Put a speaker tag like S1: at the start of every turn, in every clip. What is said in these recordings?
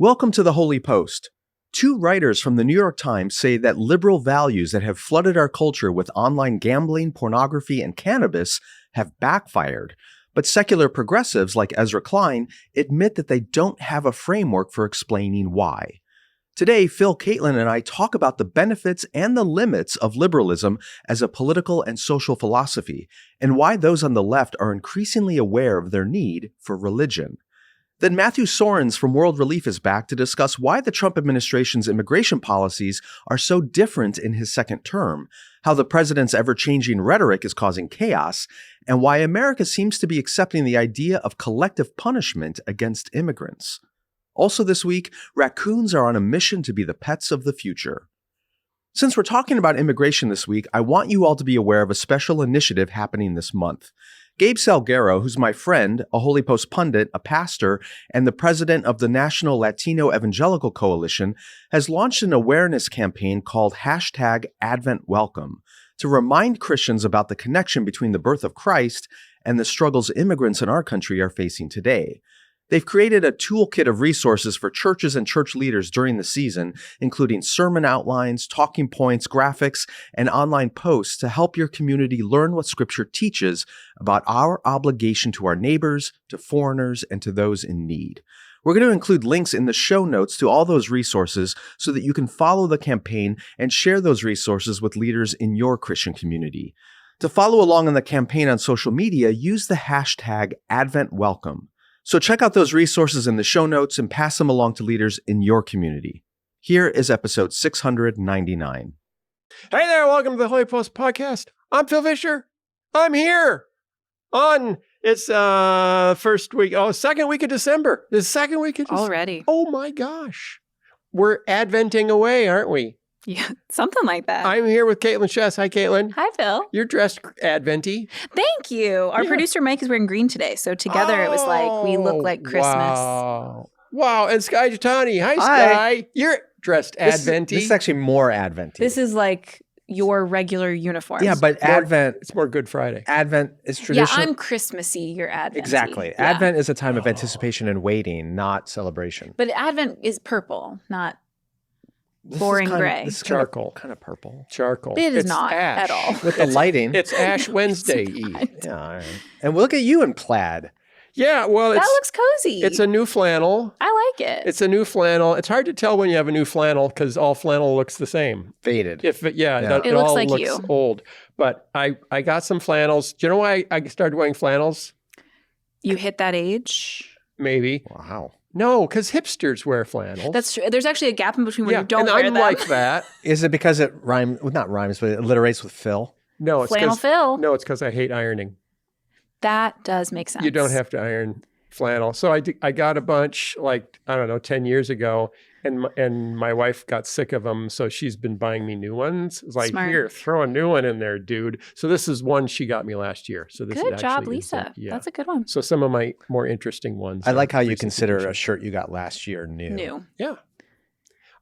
S1: Welcome to the HOLYPOST. Two writers from the New York Times say that liberal values that have flooded our culture with online gambling, pornography, and cannabis have backfired. But secular progressives like Ezra Klein admit that they don't have a framework for explaining why. Today, Phil, Kaitlyn, and I talk about the benefits and the limits of liberalism as a political and social philosophy, and why those on the left are increasingly aware of their need for religion. Then Matthew Soerens from World Relief is back to discuss why the Trump administration's immigration policies are so different in his second term, how the president's ever-changing rhetoric is causing chaos, and why America seems to be accepting the idea of collective punishment against immigrants. Also this week, raccoons are on a mission to be the pets of the future. Since we're talking about immigration this week, I want you all to be aware of a special initiative happening this month. Gabe Salguero, who's my friend, a HOLYPOST pundit, a pastor, and the president of the National Latino Evangelical Coalition, has launched an awareness campaign called #AdventWelcome to remind Christians about the connection between the birth of Christ and the struggles immigrants in our country are facing today. They've created a toolkit of resources for churches and church leaders during the season, including sermon outlines, talking points, graphics, and online posts to help your community learn what Scripture teaches about our obligation to our neighbors, to foreigners, and to those in need. We're going to include links in the show notes to all those resources so that you can follow the campaign and share those resources with leaders in your Christian community. To follow along on the campaign on social media, use the #AdventWelcome. So check out those resources in the show notes and pass them along to leaders in your community. Here is episode 699.
S2: Hey there, welcome to the HOLYPOST podcast. I'm Phil Fisher. I'm here on, it's second week of December. The second week of December.
S3: Already.
S2: Oh my gosh. We're adventing away, aren't we?
S3: Yeah, something like that.
S2: I'm here with Kaitlyn Chess. Hi, Kaitlyn.
S3: Hi, Phil.
S2: You're dressed adventy.
S3: Thank you. Our producer, Mike, is wearing green today. So together it was like, we look like Christmas.
S2: Wow. And Skye Jatani. Hi, Skye. You're dressed adventy.
S1: This is actually more adventy.
S3: This is like your regular uniform.
S1: Yeah, but Advent...
S2: It's more Good Friday.
S1: Advent is traditional.
S3: Yeah, I'm Christmassy. You're Advent.
S1: Exactly. Yeah. Advent is a time of anticipation and waiting, not celebration.
S3: But Advent is purple, not... boring gray.
S2: This is charcoal.
S1: Kind of purple.
S2: Charcoal.
S3: It is
S2: it's
S3: not
S2: ash.
S3: at all.
S1: With the lighting.
S2: It's Ash Wednesday Eve.
S1: Yeah, all right. And look at you in plaid.
S2: Yeah, well,
S3: that looks cozy.
S2: It's a new flannel.
S3: I like it.
S2: It's a new flannel. It's hard to tell when you have a new flannel because all flannel looks the same.
S1: Faded.
S3: It looks
S2: all
S3: like
S2: looks
S3: you.
S2: old. But I got some flannels. Do you know why I started wearing flannels?
S3: You hit that age?
S2: Maybe.
S1: Wow.
S2: No, because hipsters wear flannels.
S3: That's true. There's actually a gap in between where you don't
S2: and
S3: wear
S2: I'm
S3: them.
S2: like that.
S1: Is it because it rhymes, well, not rhymes, but it alliterates with Phil?
S2: No, it's
S3: Flannel Phil.
S2: No, it's because I hate ironing.
S3: That does make sense.
S2: You don't have to iron flannel. So I got a bunch, 10 years ago, and my wife got sick of them, so she's been buying me new ones. It's like,
S3: Smart.
S2: Here, throw a new one in there, dude. So this is one she got me last year. So this
S3: Good
S2: is
S3: job,
S2: actually
S3: Lisa.
S2: Yeah.
S3: That's a good one.
S2: So some of my more interesting ones.
S1: I like how you
S2: recent
S1: consider a
S2: edition.
S1: shirt you got last year new.
S2: Yeah.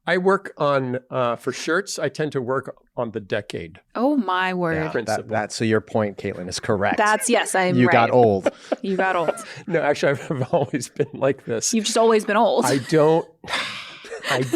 S2: I work on, for shirts, I tend to work on the decade.
S3: Oh, my word.
S1: Yeah, so your point, Kaitlyn, is correct.
S3: You
S1: got old.
S3: You got old.
S2: No, actually, I've always been like this.
S3: You've just always been old.
S2: I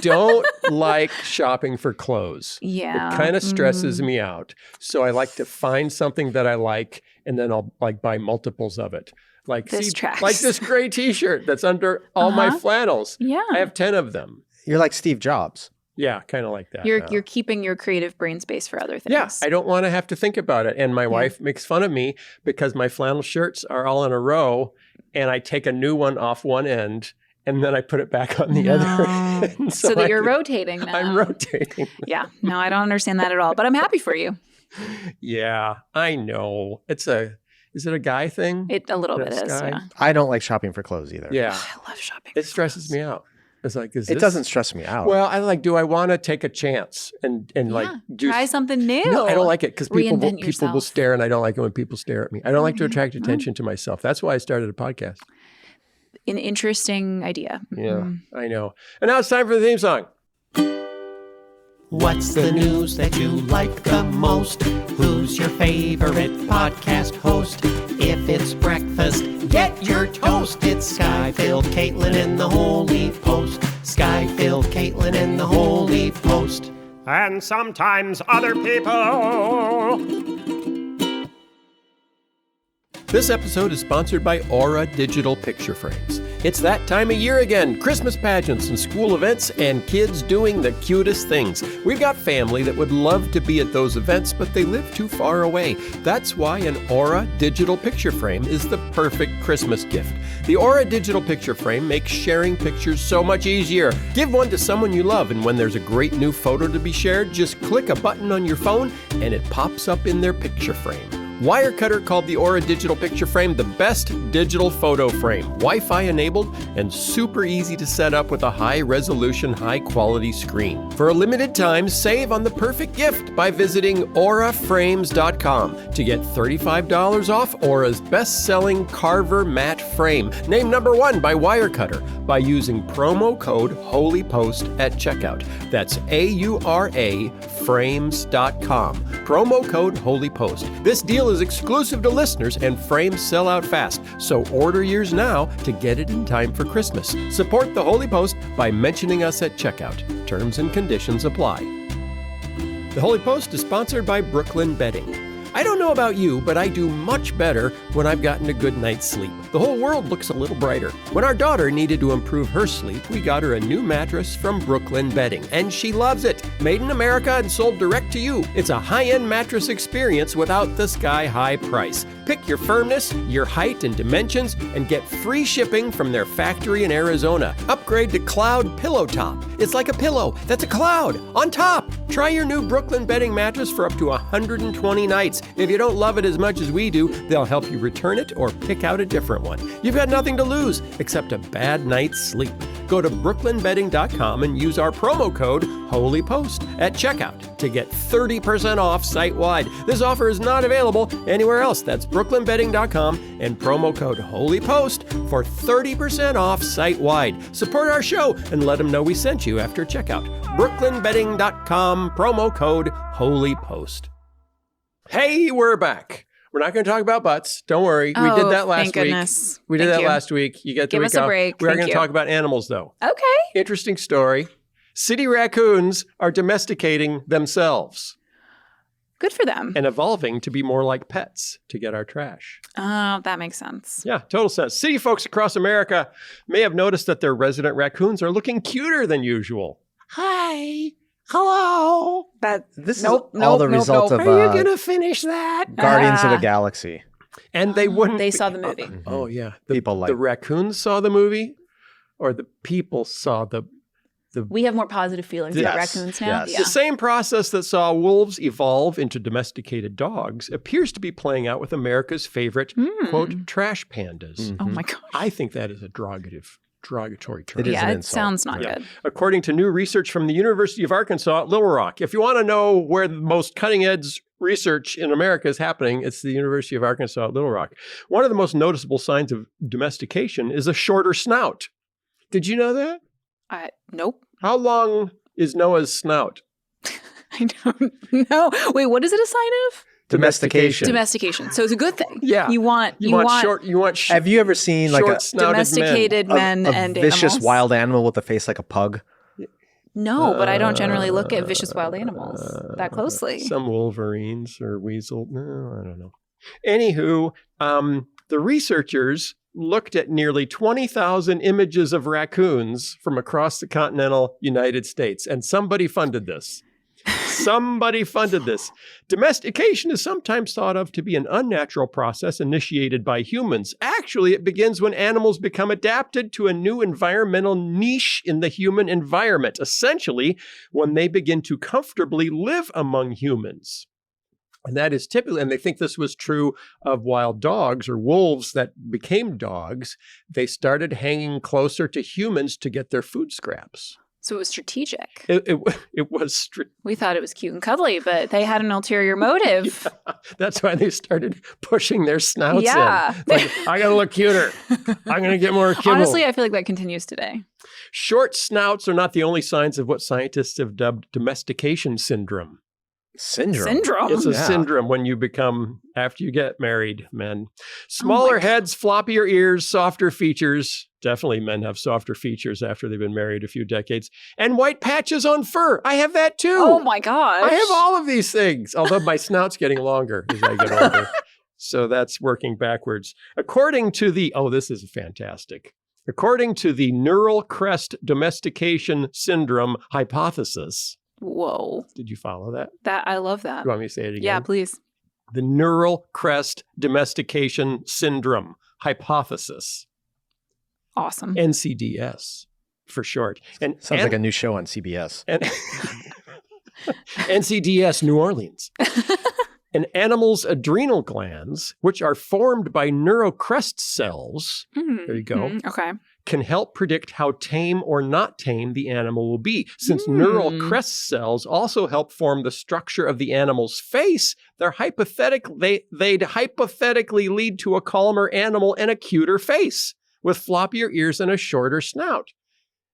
S2: don't like shopping for clothes.
S3: Yeah.
S2: It kind of stresses me out. So I like to find something that I like, and then I'll buy multiples of it. Like this gray T-shirt that's under all my flannels.
S3: Yeah.
S2: I have 10 of them.
S1: You're like Steve Jobs.
S2: Yeah, kind of like that.
S3: You're keeping your creative brain space for other things.
S2: Yeah, I don't want to have to think about it. And my wife makes fun of me because my flannel shirts are all in a row, and I take a new one off one end, and then I put it back on the other end.
S3: So that you're rotating now.
S2: I'm rotating.
S3: Yeah. No, I don't understand that at all, but I'm happy for you.
S2: Yeah, I know. Is it a guy thing?
S3: It a little bit is, yeah.
S1: I don't like shopping for clothes either.
S2: Yeah.
S3: I love shopping.
S2: It stresses me out. It's like,
S1: it doesn't stress me out.
S2: Well, do I want to take a chance and
S3: try something new?
S2: No, I don't like it because people will
S3: yourself.
S2: stare, and I don't like it when people stare at me. I don't like to attract attention to myself. That's why I started a podcast.
S3: An interesting idea.
S2: Yeah, I know. And now it's time for the theme song.
S4: What's the news that you like the most? Who's your favorite podcast host? If it's breakfast, get your toast. It's Skye, Phil, Kaitlyn, and the Holy Post. Skye, Phil, Kaitlyn, and the Holy Post. And sometimes other people.
S2: This episode is sponsored by Aura Digital Picture Frames. It's that time of year again, Christmas pageants and school events and kids doing the cutest things. We've got family that would love to be at those events, but they live too far away. That's why an Aura Digital Picture Frame is the perfect Christmas gift. The Aura Digital Picture Frame makes sharing pictures so much easier. Give one to someone you love, and when there's a great new photo to be shared, just click a button on your phone and it pops up in their picture frame. Wirecutter called the Aura Digital Picture Frame the best digital photo frame, Wi-Fi enabled and super easy to set up with a high-resolution, high-quality screen. For a limited time, save on the perfect gift by visiting auraframes.com to get $35 off Aura's best-selling Carver Mat Frame, named #1 by Wirecutter, by using promo code HOLYPOST at checkout. That's AURA frames.com. Promo code HOLYPOST. This deal is exclusive to listeners and frames sell out fast, so order yours now to get it in time for Christmas. Support the Holy Post by mentioning us at checkout. Terms and conditions apply. The Holy Post is sponsored by Brooklyn Bedding. I don't know about you, but I do much better when I've gotten a good night's sleep. The whole world looks a little brighter. When our daughter needed to improve her sleep, we got her a new mattress from Brooklyn Bedding, and she loves it. Made in America and sold direct to you. It's a high-end mattress experience without the sky-high price. Pick your firmness, your height and dimensions, and get free shipping from their factory in Arizona. Upgrade to Cloud Pillow Top. It's like a pillow that's a cloud on top. Try your new Brooklyn Bedding mattress for up to 120 nights. If you don't love it as much as we do, they'll help you return it or pick out a different one. You've got nothing to lose except a bad night's sleep. Go to brooklynbedding.com and use our promo code HOLYPOST at checkout to get 30% off site-wide. This offer is not available anywhere else. That's brooklynbedding.com and promo code HOLYPOST for 30% off site-wide. Support our show and let them know we sent you after checkout. brooklynbedding.com, promo code HOLYPOST. Hey, we're back. We're not going to talk about butts. Don't worry. We did that last week.
S3: Goodness.
S2: We did that last week. You get the
S3: Give
S2: week
S3: us a
S2: off.
S3: break.
S2: We are
S3: Thank
S2: going to
S3: you.
S2: talk about animals, though.
S3: Okay.
S2: Interesting story. City raccoons are domesticating themselves
S3: Good for them.
S2: and evolving to be more like pets to get our trash.
S3: Oh, that makes sense.
S2: Yeah, total sense. City folks across America may have noticed that their resident raccoons are looking cuter than usual. Hi. Hello.
S1: This is all the result of
S2: Are you going to finish that?
S1: Guardians of the Galaxy.
S2: And they wouldn't.
S3: They saw the movie.
S2: Oh, yeah.
S1: People like
S2: the raccoons saw the movie, or the people saw the.
S3: We have more positive feelings about raccoons now.
S1: Yes.
S3: Yeah.
S2: The same process that saw wolves evolve into domesticated dogs appears to be playing out with America's favorite, quote, trash pandas.
S3: Oh my gosh.
S2: I think that is a derogatory term.
S1: It is
S3: Yeah,
S1: an
S3: it
S1: insult.
S3: sounds not
S2: Yeah.
S3: good.
S2: According to new research from the University of Arkansas at Little Rock. If you want to know where the most cutting-edge research in America is happening, it's the University of Arkansas at Little Rock. One of the most noticeable signs of domestication is a shorter snout. Did you know that?
S3: Nope.
S2: How long is Noah's snout?
S3: I don't know. Wait, what is it a sign of?
S1: Domestication.
S3: Domestication. So it's a good thing.
S2: Yeah.
S3: You want
S1: Have you ever seen like a
S2: short-snouted
S3: domesticated men and
S1: vicious
S3: animals?
S1: wild animal with a face like a pug?
S3: No, but I don't generally look at vicious wild animals that closely.
S2: Some wolverines or weasel. No, I don't know. Anywho, the researchers looked at nearly 20,000 images of raccoons from across the continental United States, and somebody funded this. Domestication is sometimes thought of to be an unnatural process initiated by humans. Actually, it begins when animals become adapted to a new environmental niche in the human environment, essentially when they begin to comfortably live among humans. And that is typically, and they think this was true of wild dogs or wolves that became dogs. They started hanging closer to humans to get their food scraps.
S3: So it was strategic.
S2: It was
S3: We thought it was cute and cuddly, but they had an ulterior motive.
S2: Yeah, that's why they started pushing their snouts
S3: Yeah.
S2: in. Like, I gotta look cuter. I'm gonna get more kibble.
S3: Honestly, I feel like that continues today.
S2: Short snouts are not the only signs of what scientists have dubbed domestication syndrome.
S1: Syndrome.
S2: It's a
S1: Yeah.
S2: syndrome when you become, after you get married, men. Smaller heads, floppier ears, softer features. Definitely men have softer features after they've been married a few decades. And white patches on fur. I have that too.
S3: Oh my gosh.
S2: I have all of these things, although my snout's getting longer as I get older. So that's working backwards. According to the, this is fantastic. According to the neural crest domestication syndrome hypothesis.
S3: Whoa.
S2: Did you follow that?
S3: I love that.
S2: You want me to say it again?
S3: Yeah, please.
S2: The neural crest domestication syndrome hypothesis.
S3: Awesome.
S2: NCDS for short. And
S1: Sounds like a new show on CBS.
S2: And NCDS New Orleans. An animal's adrenal glands, which are formed by neurocrest cells, there you go,
S3: Okay.
S2: can help predict how tame or not tame the animal will be. Since neural crest cells also help form the structure of the animal's face, they'd hypothetically lead to a calmer animal and a cuter face with floppier ears and a shorter snout.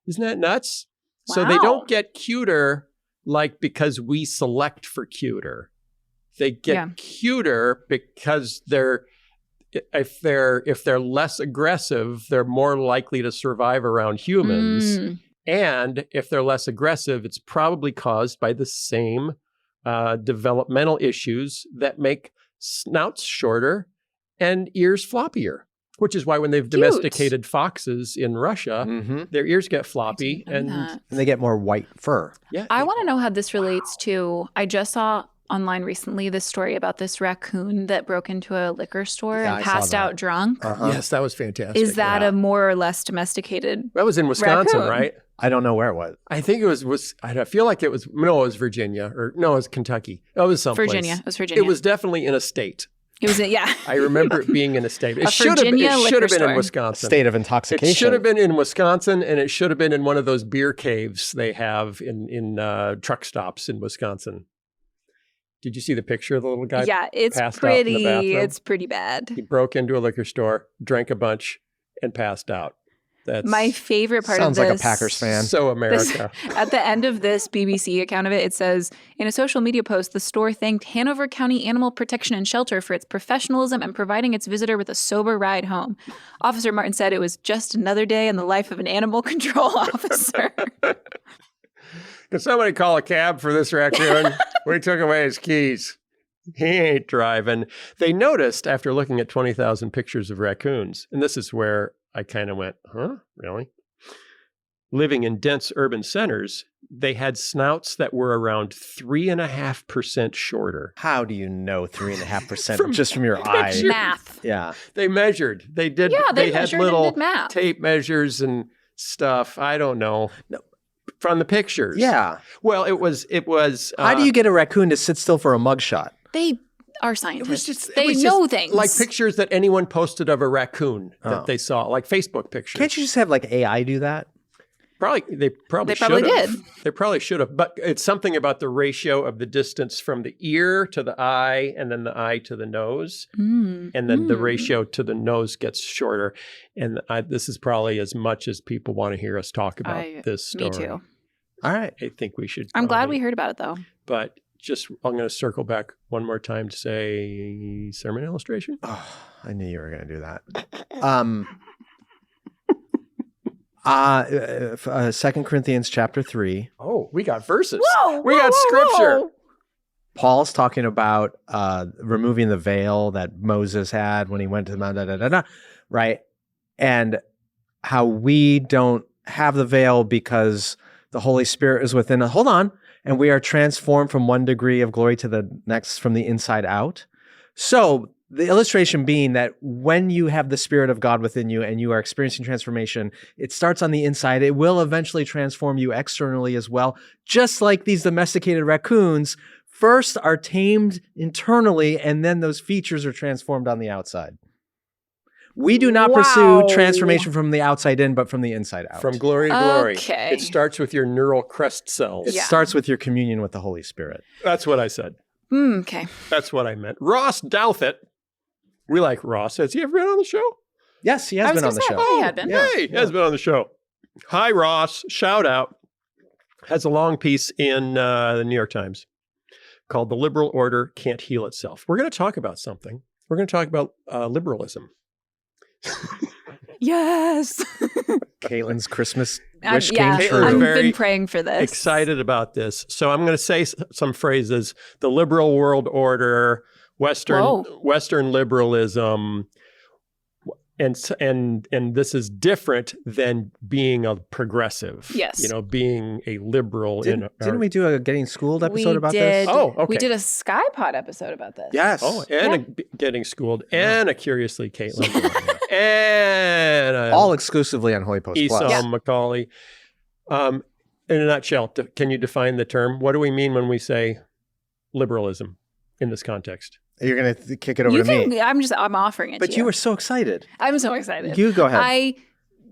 S2: Isn't that nuts?
S3: Wow.
S2: So they don't get cuter like because we select for cuter. They get cuter because if they're less aggressive, they're more likely to survive around humans. And if they're less aggressive, it's probably caused by the same developmental issues that make snouts shorter and ears floppier. Which is why when they've domesticated foxes in Russia, their ears get floppy and
S1: they get more white fur.
S2: Yeah,
S3: I want to know how this relates to, I just saw online recently this story about this raccoon that broke into a liquor store and passed out drunk.
S2: Yes, that was fantastic.
S3: Is that a more or less domesticated
S2: That was in Wisconsin,
S3: raccoon?
S2: right?
S1: I don't know where it was.
S2: I think it was I feel like it was, no, it was Virginia. It was Kentucky. It was someplace.
S3: Virginia. It was Virginia.
S2: It was definitely in a state.
S3: It was, yeah.
S2: I remember it being in a state. It
S3: A
S2: should have
S3: Virginia
S2: been
S3: liquor
S2: in
S3: store.
S2: Wisconsin.
S1: State of intoxication.
S2: It should have been in Wisconsin, and it should have been in one of those beer caves they have in truck stops in Wisconsin. Did you see the picture of the little guy?
S3: Yeah, it's
S2: passed out in the
S3: pretty,
S2: bathroom?
S3: it's pretty bad.
S2: He broke into a liquor store, drank a bunch, and passed out. That's
S3: My favorite part
S1: Sounds
S3: of this.
S1: like a Packers fan.
S2: so America.
S3: At the end of this BBC account of it, it says, in a social media post, the store thanked Hanover County Animal Protection and Shelter for its professionalism and providing its visitor with a sober ride home. Officer Martin said it was just another day in the life of an animal control officer.
S2: Can somebody call a cab for this raccoon? We took away his keys. He ain't driving. They noticed after looking at 20,000 pictures of raccoons, and this is where I kind of went, huh? Really? Living in dense urban centers, they had snouts that were around 3.5% shorter.
S1: How do you know 3.5% just from your eye?
S3: Math.
S1: Yeah.
S2: They measured. They did.
S3: Yeah, they
S2: had
S3: measured and
S2: little
S3: did math.
S2: tape measures and stuff. I don't know.
S1: No.
S2: From the pictures.
S1: Yeah.
S2: Well, it was.
S1: How do you get a raccoon to sit still for a mugshot?
S3: They are scientists.
S2: It
S3: They
S2: was
S3: know
S2: just
S3: things.
S2: like pictures that anyone posted of a raccoon that they saw, like Facebook pictures.
S1: Can't you just have like AI do that?
S2: They probably
S3: probably
S2: should have.
S3: did.
S2: They probably should have. But it's something about the ratio of the distance from the ear to the eye and then the eye to the nose. And then the ratio to the nose gets shorter. And this is probably as much as people want to hear us talk about this story.
S3: Me too.
S1: All right.
S2: I think we should.
S3: I'm glad we heard about it, though.
S2: But I'm going to circle back one more time to say sermon illustration.
S1: Oh, I knew you were going to do that. 2 Corinthians chapter 3.
S2: Oh, we got verses.
S3: Whoa,
S2: we got scripture.
S1: Paul's talking about removing the veil that Moses had when he went to the Mount, right? And how we don't have the veil because the Holy Spirit is within us. Hold on. And we are transformed from one degree of glory to the next from the inside out. So the illustration being that when you have the Spirit of God within you and you are experiencing transformation, it starts on the inside. It will eventually transform you externally as well. Just like these domesticated raccoons first are tamed internally and then those features are transformed on the outside. We do not pursue transformation from the outside in, but from the inside out.
S2: From glory to glory.
S3: Okay.
S2: It starts with your neural crest cells.
S1: It starts with your communion with the Holy Spirit.
S2: That's what I said.
S3: Okay.
S2: That's what I meant. Ross Douthet. We like Ross. Has he ever been on the show?
S1: Yes, he has been on the show.
S3: He had been.
S2: Hey, he has been on the show. Hi, Ross. Shout out. Has a long piece in the New York Times called The Liberal Order Can't Heal Itself. We're going to talk about something. We're going to talk about liberalism.
S3: Yes.
S1: Kaitlyn's Christmas wish
S3: Yeah,
S1: came true.
S3: I've
S2: Very
S3: been praying for this.
S2: Excited about this. So I'm going to say some phrases. The liberal world order, Western liberalism, and this is different than being a progressive.
S3: Yes.
S2: Being a liberal.
S1: Didn't we do a Getting Schooled episode about
S3: did.
S1: this?
S2: Oh, okay.
S3: We did a Skye Pod episode about this.
S1: Yes.
S2: Oh, and a Getting Schooled, and a Curiously Kaitlyn, and
S1: all exclusively on HOLYPOST
S2: Esau
S1: Plus.
S2: Macaulay. In a nutshell, can you define the term? What do we mean when we say liberalism in this context?
S1: You're going to kick it over to me.
S3: I'm offering it
S1: But
S3: to
S1: you were so excited.
S3: I'm so excited.
S1: You go ahead.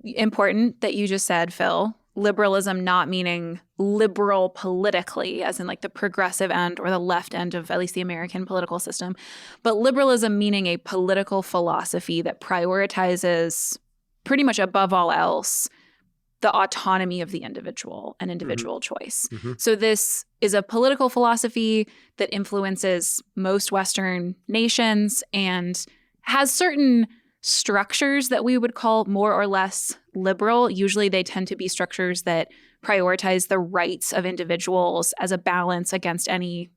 S3: Important that you just said, Phil, liberalism not meaning liberal politically, as in like the progressive end or the left end of at least the American political system, but liberalism meaning a political philosophy that prioritizes pretty much above all else the autonomy of the individual and individual choice.
S2: Mm-hmm.
S3: So this is a political philosophy that influences most Western nations and has certain structures that we would call more or less liberal. Usually they tend to be structures that prioritize the rights of individuals as a balance against any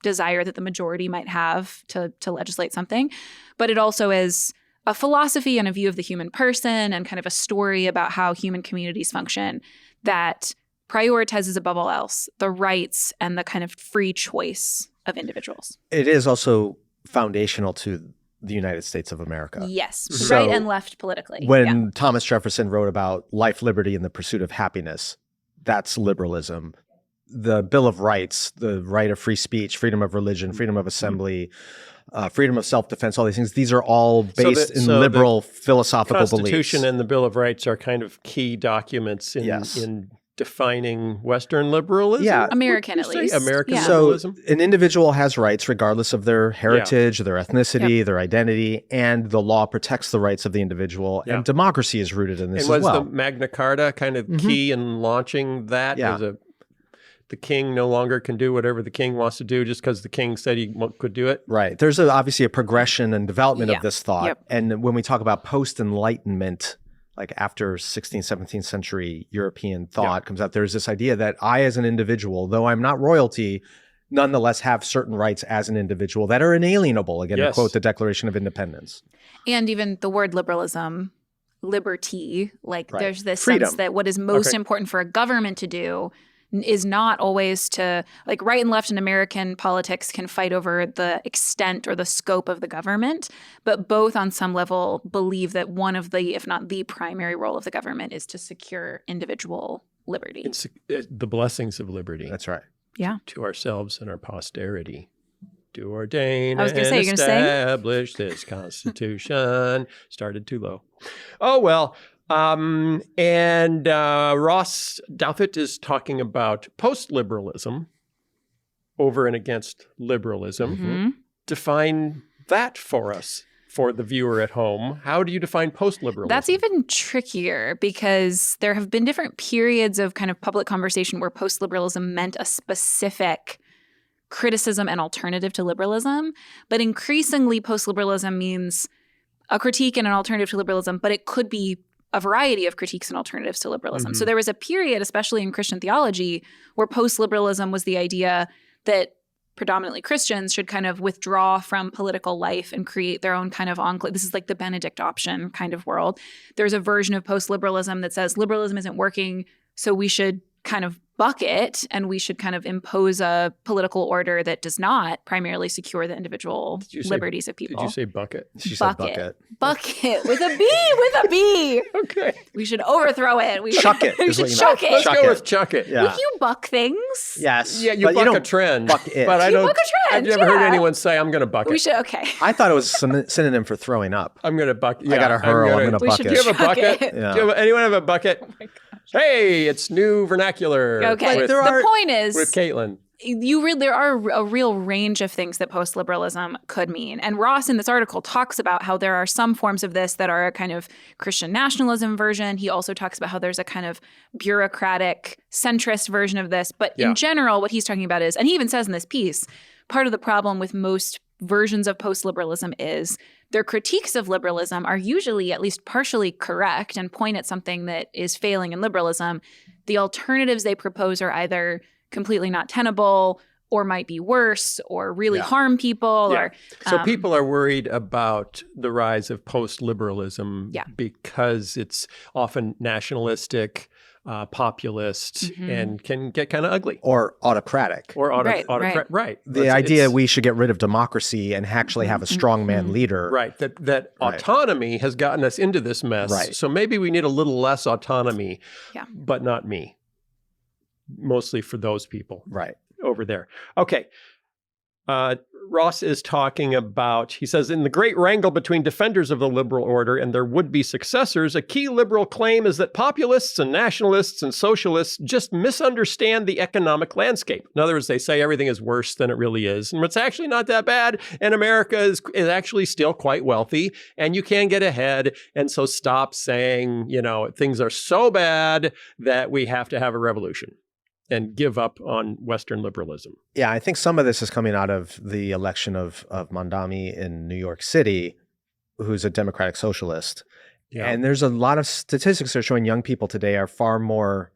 S3: desire that the majority might have to legislate something. But it also is a philosophy and a view of the human person and kind of a story about how human communities function that prioritizes above all else the rights and the kind of free choice of individuals.
S1: It is also foundational to the United States of America.
S3: Yes,
S1: So
S3: right and left politically.
S1: When Thomas Jefferson wrote about life, liberty, and the pursuit of happiness, that's liberalism. The Bill of Rights, the right of free speech, freedom of religion, freedom of assembly, freedom of self-defense, all these things, these are all based in liberal philosophical beliefs.
S2: The Constitution and the Bill of Rights are kind of key documents in defining Western liberalism?
S1: Yeah.
S3: American, at least.
S2: American
S3: Yeah.
S2: liberalism?
S1: So an individual has rights regardless of their heritage, their ethnicity, their identity, and the law protects the rights of the individual.
S2: Yeah.
S1: And democracy is rooted in this
S2: And
S1: as well.
S2: was the Magna Carta kind of key in launching that?
S1: Yeah.
S2: The king no longer can do whatever the king wants to do just because the king said he could do it?
S1: Right. There's obviously a progression and development
S3: Yeah.
S1: of this thought.
S3: Yep.
S1: And when we talk about post-Enlightenment, like after 16th, 17th century European thought comes out, there's this idea that I as an individual, though I'm not royalty, nonetheless have certain rights as an individual that are inalienable, again, to quote the Declaration of Independence.
S3: And even the word liberalism, liberty, like there's this
S1: Freedom.
S3: sense that what is most important for a government to do is not always to, like, right and left in American politics can fight over the extent or the scope of the government, but both on some level believe that one of the, if not the primary role of the government is to secure individual liberty.
S2: It's the blessings of liberty.
S1: That's right.
S3: Yeah.
S2: To ourselves and our posterity. Do ordain
S3: I was gonna
S2: and
S3: say, you're gonna sing?
S2: establish this Constitution. Started too low. Oh, well. Ross Douthet is talking about post-liberalism over and against liberalism.
S3: Mm-hmm.
S2: Define that for us, for the viewer at home. How do you define post-liberalism?
S3: That's even trickier because there have been different periods of kind of public conversation where post-liberalism meant a specific criticism and alternative to liberalism. But increasingly, post-liberalism means a critique and an alternative to liberalism, but it could be a variety of critiques and alternatives to liberalism. So there was a period, especially in Christian theology, where post-liberalism was the idea that predominantly Christians should kind of withdraw from political life and create their own kind of enclave. This is like the Benedict option kind of world. There's a version of post-liberalism that says liberalism isn't working, so we should kind of buck it and we should kind of impose a political order that does not primarily secure the individual liberties of people.
S2: Did you say bucket?
S1: She said bucket.
S3: Bucket with a B.
S2: Okay.
S3: We should overthrow it. We
S1: Chuck it.
S3: We
S1: is what
S3: should
S1: you meant.
S3: chuck it.
S2: Let's
S1: Chuck
S2: go
S1: it.
S2: with chuck it.
S1: Yeah.
S3: Would you buck things?
S1: Yes.
S2: Yeah, you
S1: but
S2: buck
S1: don't
S2: a trend.
S1: buck it.
S2: But I
S3: You
S2: don't.
S3: buck a trend,
S2: I've never heard
S3: yeah.
S2: anyone say, I'm going to buck it.
S3: We should, okay.
S1: I thought it was a synonym for throwing up.
S2: I'm going to buck. Yeah,
S1: I got to hurl. I'm going to
S3: We should
S1: bucket.
S2: Do you have a
S3: Chuck
S2: bucket?
S3: it.
S1: Yeah.
S2: Do anyone have a bucket? Oh my gosh. Hey, it's new vernacular.
S3: Okay.
S2: With,
S3: The point is,
S2: with Kaitlyn.
S3: there are a real range of things that post-liberalism could mean. And Ross in this article talks about how there are some forms of this that are a kind of Christian nationalism version. He also talks about how there's a kind of bureaucratic centrist version of this. But in general, what he's talking about is, and he even says in this piece, part of the problem with most versions of post-liberalism is their critiques of liberalism are usually at least partially correct and point at something that is failing in liberalism. The alternatives they propose are either completely not tenable or might be worse or really harm people.
S2: Yeah.
S3: Or
S2: So people are worried about the rise of post-liberalism because it's often nationalistic, populist, and can get kind of ugly.
S1: Or autocratic.
S2: Or autocratic. Right.
S1: The idea we should get rid of democracy and actually have a strongman leader.
S2: Right. That autonomy has gotten us into this mess.
S1: Right.
S2: So maybe we need a little less autonomy, but not me. Mostly for those people.
S1: Right.
S2: Over there. Okay. Ross is talking about, he says, in the great wrangle between defenders of the liberal order and their would-be successors, a key liberal claim is that populists and nationalists and socialists just misunderstand the economic landscape. In other words, they say everything is worse than it really is, and it's actually not that bad, and America is actually still quite wealthy, and you can get ahead, and so stop saying, things are so bad that we have to have a revolution and give up on Western liberalism.
S1: Yeah, I think some of this is coming out of the election of Mondami in New York City, who's a democratic socialist. Yeah. And there's a lot of statistics that are showing young people today are far more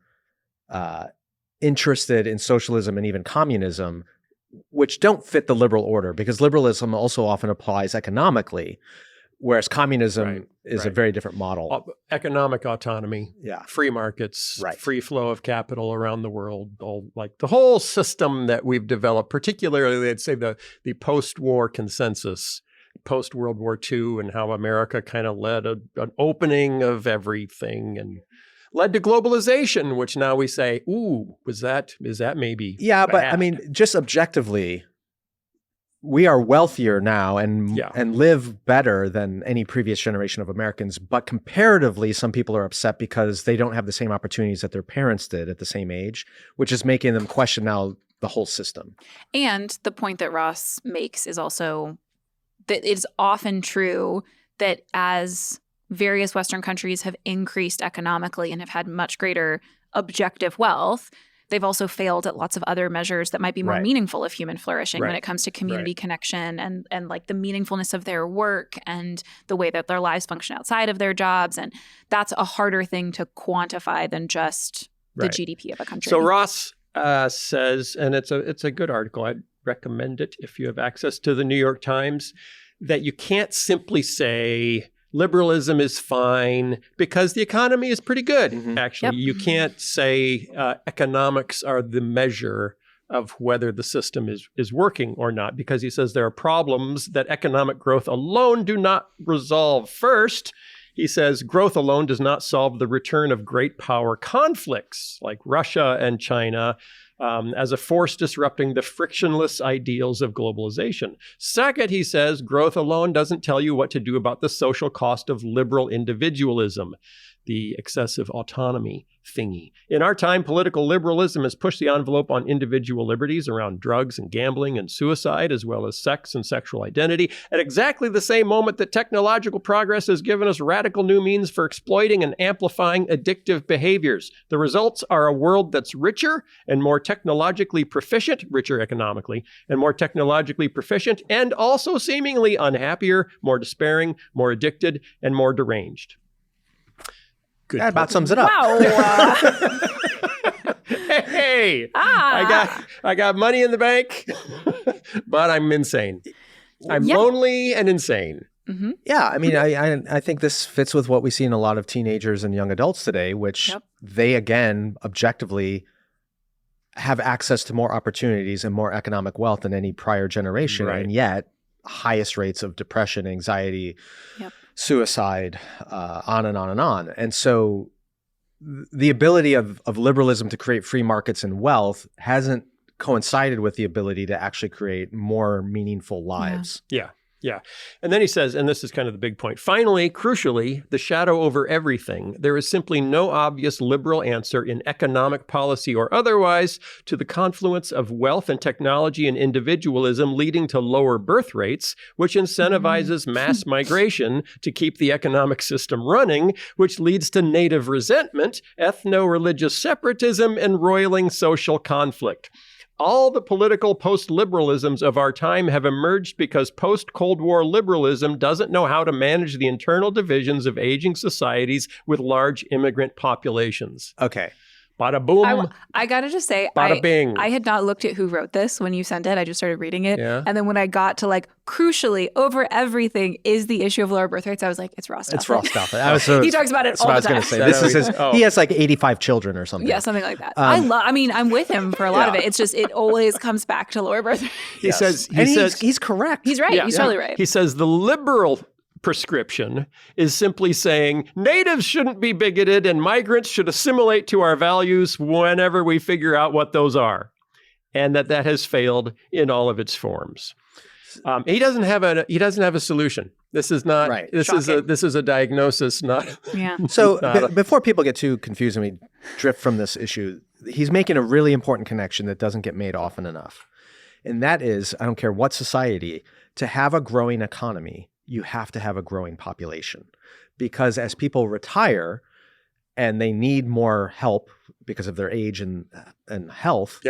S1: interested in socialism and even communism, which don't fit the liberal order, because liberalism also often applies economically, whereas communism is a very different model.
S2: Economic autonomy, free markets, free flow of capital around the world, like the whole system that we've developed, particularly, I'd say the post-war consensus, post-World War II, and how America kind of led an opening of everything and led to globalization, which now we say, ooh, is that maybe bad?
S1: But I mean, just objectively, we are wealthier now and live better than any previous generation of Americans. But comparatively, some people are upset because they don't have the same opportunities that their parents did at the same age, which is making them question now the whole system.
S3: And the point that Ross makes is also that it's often true that as various Western countries have increased economically and have had much greater objective wealth, they've also failed at lots of other measures that might be more meaningful of human flourishing when it comes to community connection and like the meaningfulness of their work and the way that their lives function outside of their jobs. And that's a harder thing to quantify than just the GDP of a country.
S2: So Ross says, and it's a good article, I'd recommend it if you have access to the New York Times, that you can't simply say liberalism is fine because the economy is pretty good. Actually, you can't say economics are the measure of whether the system is working or not, because he says there are problems that economic growth alone do not resolve. First, he says growth alone does not solve the return of great power conflicts like Russia and China as a force disrupting the frictionless ideals of globalization. Second, he says, growth alone doesn't tell you what to do about the social cost of liberal individualism, the excessive autonomy thingy. In our time, political liberalism has pushed the envelope on individual liberties around drugs and gambling and suicide, as well as sex and sexual identity, at exactly the same moment that technological progress has given us radical new means for exploiting and amplifying addictive behaviors. The results are a world that's richer and more technologically proficient, richer economically, and more technologically proficient, and also seemingly unhappier, more despairing, more addicted, and more deranged.
S1: That about sums it up.
S3: Wow.
S2: Hey, I got money in the bank, but I'm insane. I'm lonely and insane.
S1: Yeah, I mean, I think this fits with what we see in a lot of teenagers and young adults today, which they, again, objectively have access to more opportunities and more economic wealth than any prior generation, and yet highest rates of depression, anxiety, suicide, on and on and on. And so the ability of liberalism to create free markets and wealth hasn't coincided with the ability to actually create more meaningful lives.
S2: Yeah. And then he says, and this is kind of the big point, finally, crucially, the shadow over everything, there is simply no obvious liberal answer in economic policy or otherwise to the confluence of wealth and technology and individualism leading to lower birth rates, which incentivizes mass migration to keep the economic system running, which leads to native resentment, ethno-religious separatism, and roiling social conflict. all the political post-liberalisms of our time have emerged because post-Cold War liberalism doesn't know how to manage the internal divisions of aging societies with large immigrant populations.
S1: Okay.
S2: Bada boom.
S3: I gotta just say,
S2: Bada bing.
S3: I had not looked at who wrote this when you sent it. I just started reading it.
S2: Yeah.
S3: And then when I got to like, crucially, over everything is the issue of lower birth rates, I was like, it's Ross Douthet.
S1: It's Ross Douthet.
S3: He talks about it all the time.
S1: That's what I was going to say. This is his, he has like 85 children or something.
S3: Yeah, something like that. I'm with him for a lot of it. It's just, it always comes back to lower birth rates.
S2: He says
S1: he's correct.
S3: He's right. He's totally right.
S2: He says the liberal prescription is simply saying natives shouldn't be bigoted and migrants should assimilate to our values whenever we figure out what those are, and that has failed in all of its forms. He doesn't have a solution. This is not right. This is a diagnosis, not
S3: yeah.
S1: So before people get too confused and we drift from this issue, he's making a really important connection that doesn't get made often enough, and that is, I don't care what society, to have a growing economy, you have to have a growing population, because as people retire and they need more help because of their age and health,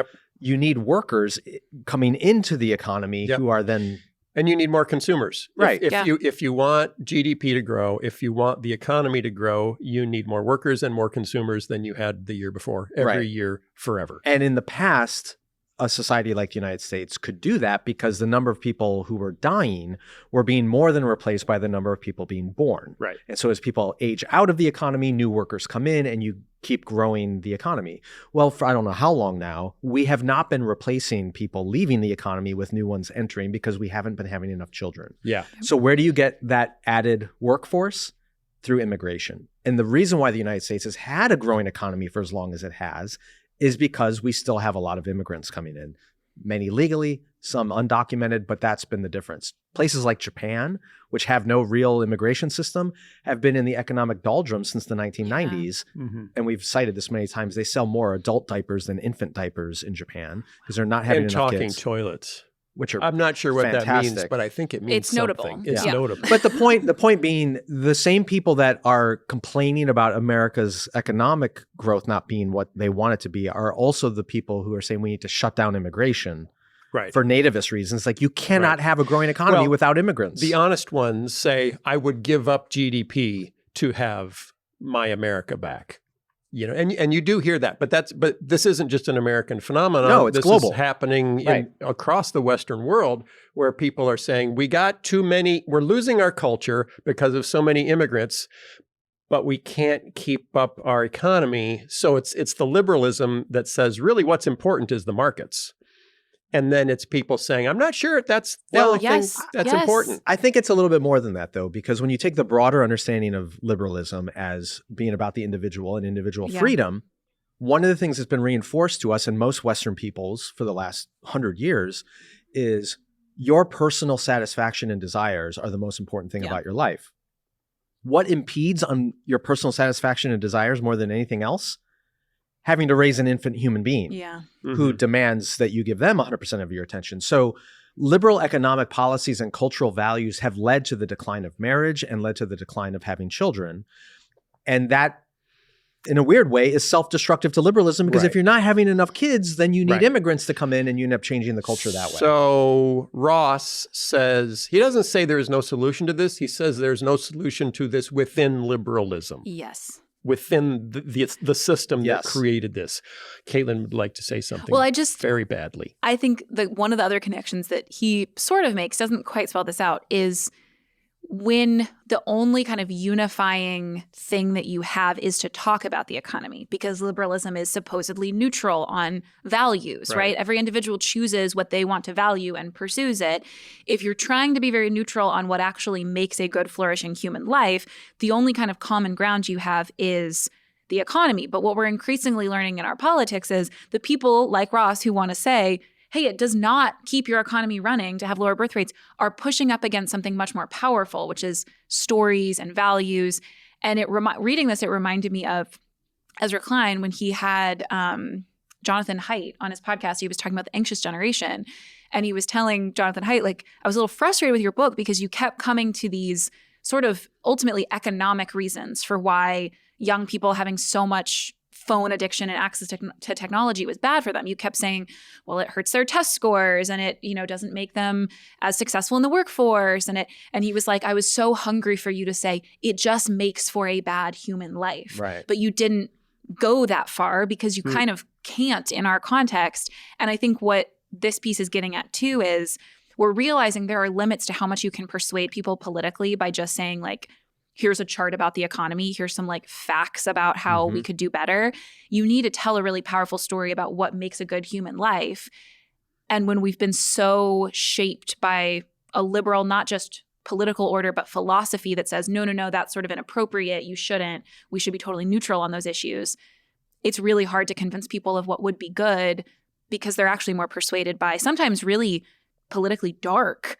S1: you need workers coming into the economy who are then...
S2: And you need more consumers.
S1: Right.
S2: If you want GDP to grow, if you want the economy to grow, you need more workers and more consumers than you had the year before, every year, forever.
S1: And in the past, a society like the United States could do that because the number of people who were dying were being more than replaced by the number of people being born.
S2: Right.
S1: And so as people age out of the economy, new workers come in and you keep growing the economy. Well, for I don't know how long now, we have not been replacing people leaving the economy with new ones entering because we haven't been having enough children.
S2: Yeah.
S1: So where do you get that added workforce? Through immigration. And the reason why the United States has had a growing economy for as long as it has is because we still have a lot of immigrants coming in, many legally, some undocumented, but that's been the difference. Places like Japan, which have no real immigration system, have been in the economic doldrums since the 1990s. Yeah. Mm-hmm. And we've cited this many times. They sell more adult diapers than infant diapers in Japan because they're not having enough kids.
S2: And talking toilets.
S1: Which are
S2: I'm not sure what
S1: fantastic.
S2: That means, but I think it means
S3: it's notable.
S2: Something. It's notable.
S1: But the point being, the same people that are complaining about America's economic growth not being what they want it to be are also the people who are saying we need to shut down immigration for nativist reasons. Like you cannot have a growing economy without immigrants.
S2: The honest ones say, I would give up GDP to have my America back. You know, and you do hear that, but this isn't just an American phenomenon.
S1: No, it's global.
S2: This is happening across the Western world, where people are saying we got too many. We're losing our culture because of so many immigrants, but we can't keep up our economy. So it's the liberalism that says really what's important is the markets. And then it's people saying, I'm not sure if that's the only thing that's important.
S1: I think it's a little bit more than that, though, because when you take the broader understanding of liberalism as being about the individual and individual freedom, one of the things that's been reinforced to us in most Western peoples for the last 100 years is your personal satisfaction and desires are the most important thing about your life. What impedes on your personal satisfaction and desires more than anything else? Having to raise an infant human being who demands that you give them 100% of your attention. So liberal economic policies and cultural values have led to the decline of marriage and led to the decline of having children. And that, in a weird way, is self-destructive to liberalism because if you're not having enough kids, then you need immigrants to come in and you end up changing the culture that way.
S2: So Ross says, he doesn't say there is no solution to this. He says there's no solution to this within liberalism.
S3: Yes.
S2: Within the system that created this. Kaitlyn would like to say something very badly.
S3: I think that one of the other connections that he sort of makes, doesn't quite spell this out, is when the only kind of unifying thing that you have is to talk about the economy, because liberalism is supposedly neutral on values, right? Every individual chooses what they want to value and pursues it. If you're trying to be very neutral on what actually makes a good, flourishing human life, the only kind of common ground you have is the economy. But what we're increasingly learning in our politics is the people like Ross who want to say, hey, it does not keep your economy running to have lower birth rates, are pushing up against something much more powerful, which is stories and values. And reading this, it reminded me of Ezra Klein when he had Jonathan Haidt on his podcast. He was talking about the anxious generation. And he was telling Jonathan Haidt, like, I was a little frustrated with your book because you kept coming to these sort of ultimately economic reasons for why young people having so much phone addiction and access to technology was bad for them. You kept saying, well, it hurts their test scores and it, doesn't make them as successful in the workforce. And he was like, I was so hungry for you to say it just makes for a bad human life.
S1: Right.
S3: But you didn't go that far because you kind of can't in our context. And I think what this piece is getting at too is we're realizing there are limits to how much you can persuade people politically by just saying like, here's a chart about the economy. Here's some like facts about how we could do better. You need to tell a really powerful story about what makes a good human life. And when we've been so shaped by a liberal, not just political order, but philosophy that says, no, that's sort of inappropriate. You shouldn't. We should be totally neutral on those issues. It's really hard to convince people of what would be good because they're actually more persuaded by sometimes really politically dark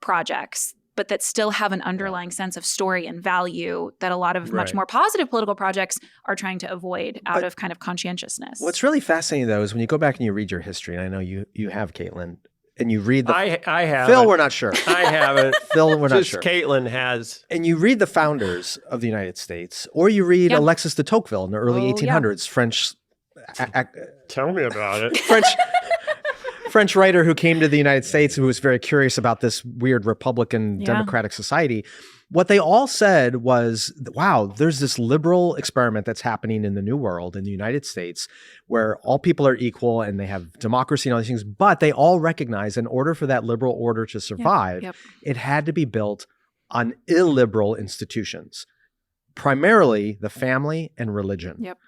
S3: projects, but that still have an underlying sense of story and value that a lot of much more positive political projects are trying to avoid out of kind of conscientiousness.
S1: What's really fascinating, though, is when you go back and you read your history, and I know you have, Kaitlyn, and you read the...
S2: I have.
S1: Phil, we're not sure.
S2: I haven't.
S1: Phil, we're not sure.
S2: Kaitlyn has.
S1: And you read the founders of the United States, or you read Alexis de Tocqueville in the early 1800s, French...
S2: Tell me about it.
S1: French writer who came to the United States who was very curious about this weird Republican democratic society. What they all said was, wow, there's this liberal experiment that's happening in the New World, in the United States, where all people are equal and they have democracy and all these things. But they all recognize in order for that liberal order to survive, it had to be built on illiberal institutions, primarily the family and religion.
S3: Yep.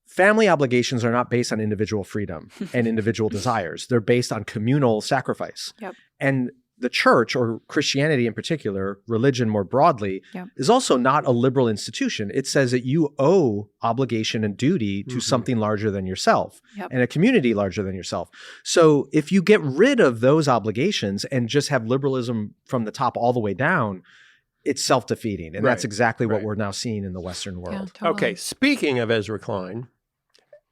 S1: Family obligations are not based on individual freedom and individual desires. They're based on communal sacrifice.
S3: Yep.
S1: And the church, or Christianity in particular, religion more broadly, is also not a liberal institution. It says that you owe obligation and duty to something larger than yourself and a community larger than yourself. So if you get rid of those obligations and just have liberalism from the top all the way down, it's self-defeating. And that's exactly what we're now seeing in the Western world.
S3: Yeah, totally.
S2: Okay, speaking of Ezra Klein,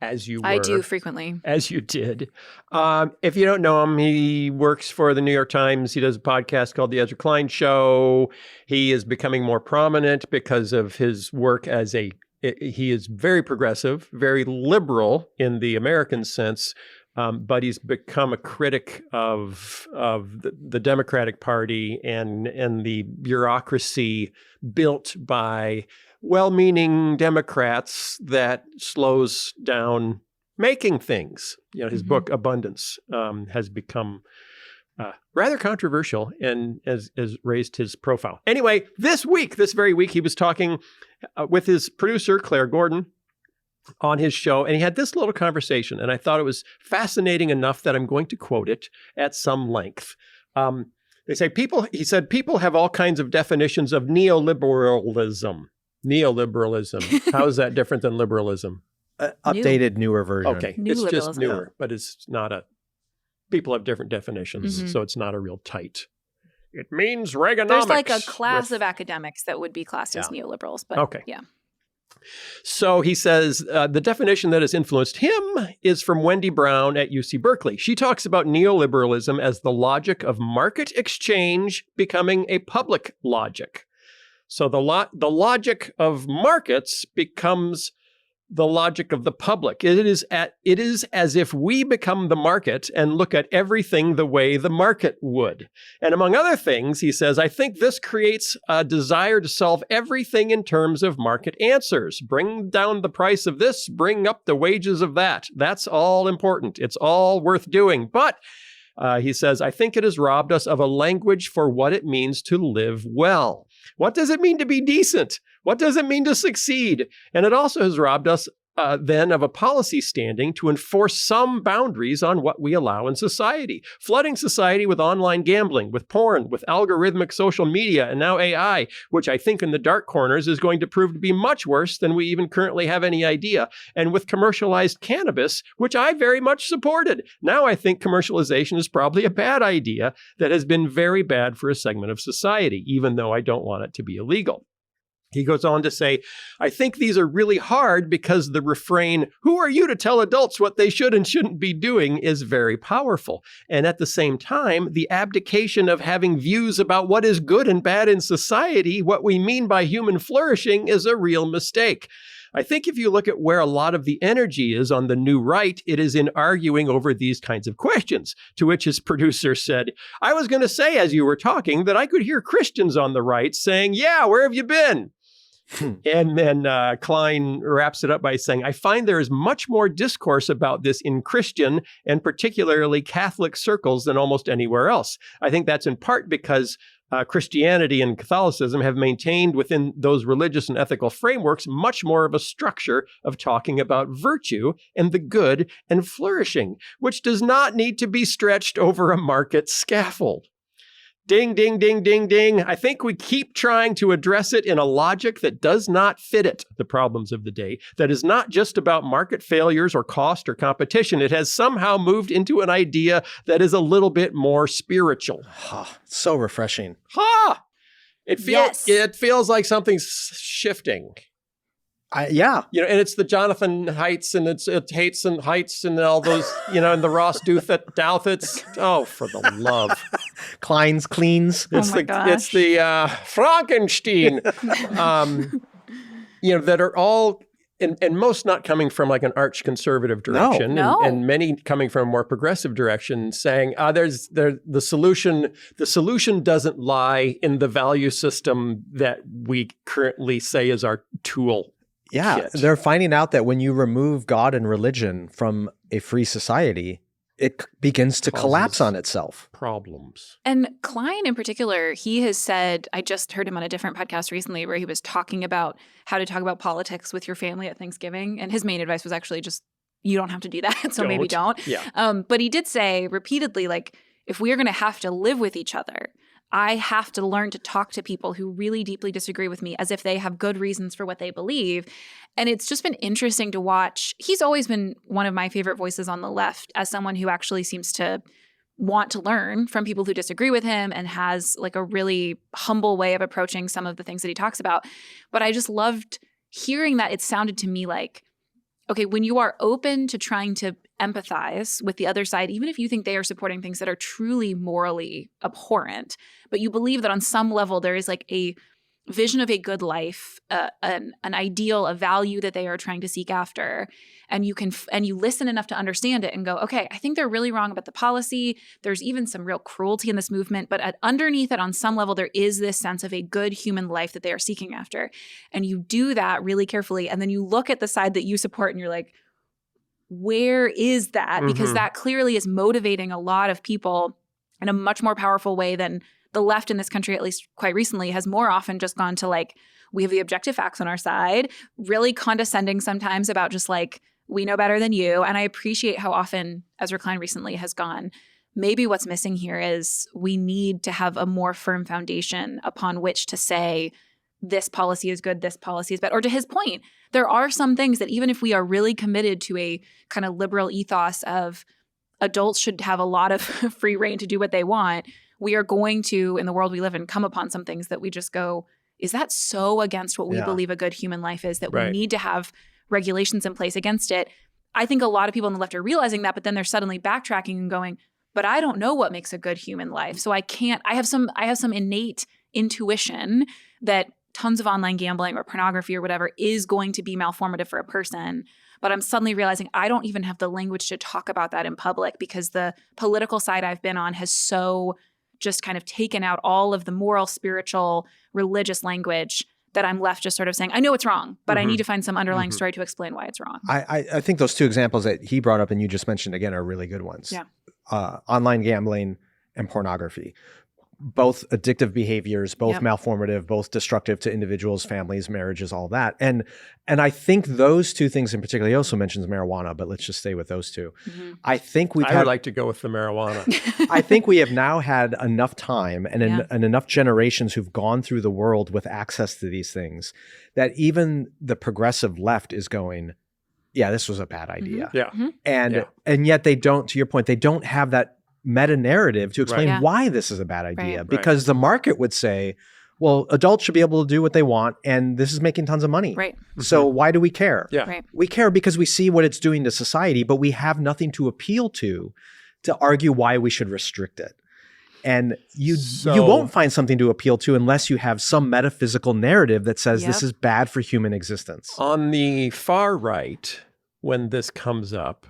S2: as you were.
S3: I do frequently.
S2: As you did. If you don't know him, he works for the New York Times. He does a podcast called The Ezra Klein Show. He is becoming more prominent because of his work as he is very progressive, very liberal in the American sense, but he's become a critic of the Democratic Party and the bureaucracy built by well-meaning Democrats that slows down making things. His book Abundance has become rather controversial and has raised his profile. Anyway, this very week, he was talking with his producer, Claire Gordon, on his show, and he had this little conversation, and I thought it was fascinating enough that I'm going to quote it at some length. He said, people have all kinds of definitions of neoliberalism. Neoliberalism. How is that different than liberalism?
S1: Updated, newer version.
S2: Okay, it's just newer, but it's not people have different definitions, so it's not a real tight. It means Reaganomics.
S3: There's like a class of academics that would be classed as neoliberals, but
S2: So he says the definition that has influenced him is from Wendy Brown at UC Berkeley. She talks about neoliberalism as the logic of market exchange becoming a public logic. So the logic of markets becomes the logic of the public. It is as if we become the market and look at everything the way the market would. And among other things, he says, I think this creates a desire to solve everything in terms of market answers. Bring down the price of this, bring up the wages of that. That's all important. It's all worth doing. But he says, I think it has robbed us of a language for what it means to live well. What does it mean to be decent? What does it mean to succeed? And it also has robbed us then of a policy standing to enforce some boundaries on what we allow in society. Flooding society with online gambling, with porn, with algorithmic social media, and now AI, which I think in the dark corners is going to prove to be much worse than we even currently have any idea. And with commercialized cannabis, which I very much supported. Now I think commercialization is probably a bad idea that has been very bad for a segment of society, even though I don't want it to be illegal. He goes on to say, I think these are really hard because the refrain, who are you to tell adults what they should and shouldn't be doing, is very powerful. And at the same time, the abdication of having views about what is good and bad in society, what we mean by human flourishing, is a real mistake. I think if you look at where a lot of the energy is on the new right, it is in arguing over these kinds of questions, to which his producer said, I was going to say as you were talking that I could hear Christians on the right saying, yeah, where have you been? And then Klein wraps it up by saying, I find there is much more discourse about this in Christian and particularly Catholic circles than almost anywhere else. I think that's in part because Christianity and Catholicism have maintained within those religious and ethical frameworks much more of a structure of talking about virtue and the good and flourishing, which does not need to be stretched over a market scaffold. Ding, ding, ding, ding, ding. I think we keep trying to address it in a logic that does not fit it, the problems of the day, that is not just about market failures or cost or competition. It has somehow moved into an idea that is a little bit more spiritual.
S1: So refreshing.
S2: It feels like something's shifting.
S1: Yeah.
S2: You know, and it's the Jonathan Heights and it's Hates and Heights and all those, you know, and the Ross Douthets. Oh, for the love.
S1: Klein's Cleans.
S2: It's the Frankenstein, you know, that are all, and most not coming from like an arch conservative direction,
S3: No.
S2: And many coming from a more progressive direction, saying the solution doesn't lie in the value system that we currently say is our tool.
S1: Yeah,
S2: kit.
S1: they're finding out that when you remove God and religion from a free society, it begins to collapse on itself.
S2: Problems.
S3: And Klein in particular, he has said, I just heard him on a different podcast recently where he was talking about how to talk about politics with your family at Thanksgiving. And his main advice was actually just, you don't have to do that. So maybe don't.
S2: Yeah.
S3: But he did say repeatedly, like, if we are going to have to live with each other, I have to learn to talk to people who really deeply disagree with me as if they have good reasons for what they believe. And it's just been interesting to watch. He's always been one of my favorite voices on the left as someone who actually seems to want to learn from people who disagree with him and has like a really humble way of approaching some of the things that he talks about. But I just loved hearing that. It sounded to me like, okay, when you are open to trying to empathize with the other side, even if you think they are supporting things that are truly morally abhorrent, but you believe that on some level there is like a vision of a good life, an ideal, a value that they are trying to seek after, and you listen enough to understand it and go, okay, I think they're really wrong about the policy. There's even some real cruelty in this movement, but underneath it on some level, there is this sense of a good human life that they are seeking after. And you do that really carefully. And then you look at the side that you support and you're like, where is that? Because that clearly is motivating a lot of people in a much more powerful way than the left in this country, at least quite recently, has more often just gone to like, we have the objective facts on our side, really condescending sometimes about just like, we know better than you. And I appreciate how often Ezra Klein recently has gone, maybe what's missing here is we need to have a more firm foundation upon which to say, this policy is good, this policy is bad. Or to his point, there are some things that even if we are really committed to a kind of liberal ethos of adults should have a lot of free reign to do what they want, we are going to, in the world we live in, come upon some things that we just go, is that so against what we believe a good human life is that we need to have regulations in place against it? I think a lot of people on the left are realizing that, but then they're suddenly backtracking and going, but I don't know what makes a good human life. So I have some innate intuition that tons of online gambling or pornography or whatever is going to be malformative for a person. But I'm suddenly realizing I don't even have the language to talk about that in public because the political side I've been on has so just kind of taken out all of the moral, spiritual, religious language that I'm left just sort of saying, I know it's wrong, but I need to find some underlying story to explain why it's wrong.
S1: I think those two examples that he brought up and you just mentioned again are really good ones.
S3: Yeah.
S1: Online gambling and pornography. Both addictive behaviors, both malformative, both destructive to individuals, families, marriages, all that. And I think those two things in particular, he also mentions marijuana, but let's just stay with those two. I think I
S2: would like to go with the marijuana.
S1: I think we have now had enough time and enough generations who've gone through the world with access to these things that even the progressive left is going, yeah, this was a bad idea. And yet they don't, to your point, they don't have that meta narrative to explain why this is a bad idea because the market would say, well, adults should be able to do what they want and this is making tons of money. So why do we care? We care because we see what it's doing to society, but we have nothing to appeal to argue why we should restrict it. And you won't find something to appeal to unless you have some metaphysical narrative that says this is bad for human existence.
S2: On the far right, when this comes up,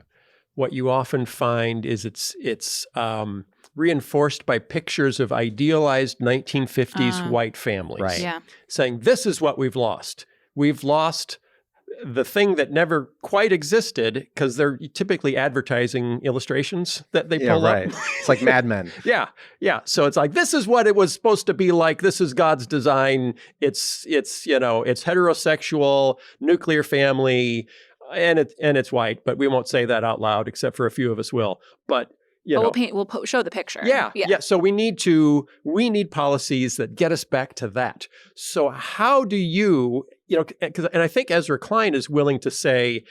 S2: what you often find is it's reinforced by pictures of idealized 1950s white families.
S1: Right.
S3: Yeah.
S2: Saying, this is what we've lost. We've lost the thing that never quite existed, because they're typically advertising illustrations that they pull up.
S1: It's like Mad Men.
S2: Yeah. So it's like, this is what it was supposed to be like. This is God's design. It's heterosexual, nuclear family, and it's white, but we won't say that out loud, except for a few of us will. But
S3: we'll show the picture.
S2: Yeah. So we need policies that get us back to that. So how do you, and I think Ezra Klein is willing to say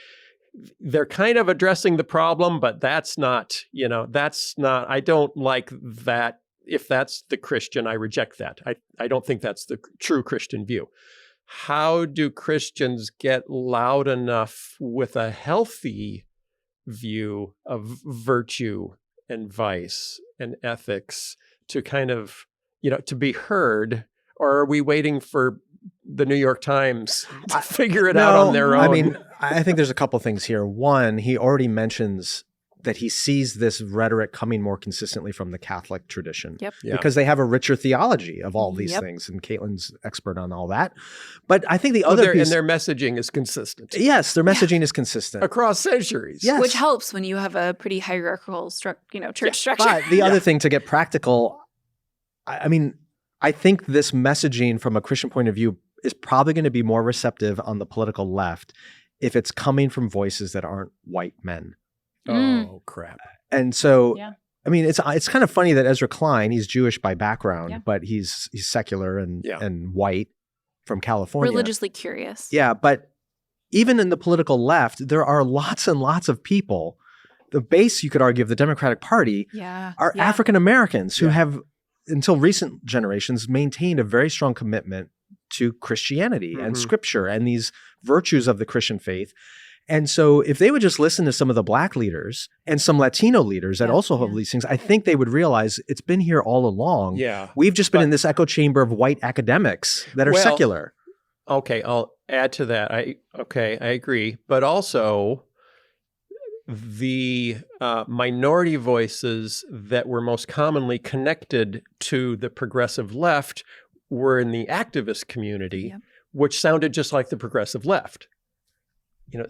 S2: they're kind of addressing the problem, but that's not, I don't like that. If that's the Christian, I reject that. I don't think that's the true Christian view. How do Christians get loud enough with a healthy view of virtue and vice and ethics to kind of, to be heard? Or are we waiting for the New York Times to figure it out on their own?
S1: I mean, I think there's a couple things here. One, he already mentions that he sees this rhetoric coming more consistently from the Catholic tradition.
S3: Yep.
S2: Yeah.
S1: Because they have a richer theology of all these things, and Kaitlyn's expert on all that. But I think the other piece...
S2: And their messaging is consistent.
S1: Yes, their messaging is consistent.
S2: Across centuries.
S1: Yes.
S3: Which helps when you have a pretty hierarchical church structure.
S1: But the other thing, to get practical, I mean, I think this messaging from a Christian point of view is probably going to be more receptive on the political left if it's coming from voices that aren't white men.
S2: Oh, crap.
S1: And so, I mean, it's kind of funny that Ezra Klein, he's Jewish by background, but he's secular and white from California.
S3: Religiously curious.
S1: Yeah, but even in the political left, there are lots and lots of people. The base, you could argue, of the Democratic Party are African Americans who have, until recent generations, maintained a very strong commitment to Christianity and Scripture and these virtues of the Christian faith. And so if they would just listen to some of the Black leaders and some Latino leaders that also have these things, I think they would realize it's been here all along.
S2: Yeah.
S1: We've just been in this echo chamber of white academics that are secular.
S2: Okay, I'll add to that. I agree. But also, the minority voices that were most commonly connected to the progressive left were in the activist community, which sounded just like the progressive left.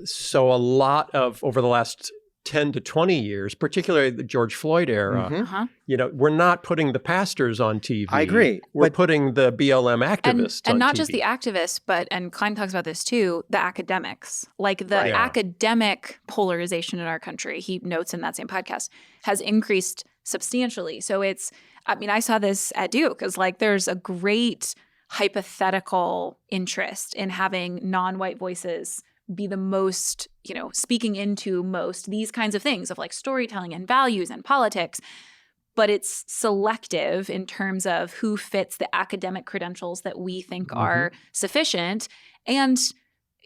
S2: So a lot of, over the last 10 to 20 years, particularly the George Floyd era, we're not putting the pastors on TV.
S1: I agree.
S2: We're putting the BLM activists on
S3: and not
S2: TV.
S3: just the activists, and Klein talks about this too, the academics. Like the academic polarization in our country, he notes in that same podcast, has increased substantially. So I saw this at Duke, because there's a great hypothetical interest in having non-white voices be the most, speaking into most these kinds of things of storytelling and values and politics, but it's selective in terms of who fits the academic credentials that we think are sufficient. And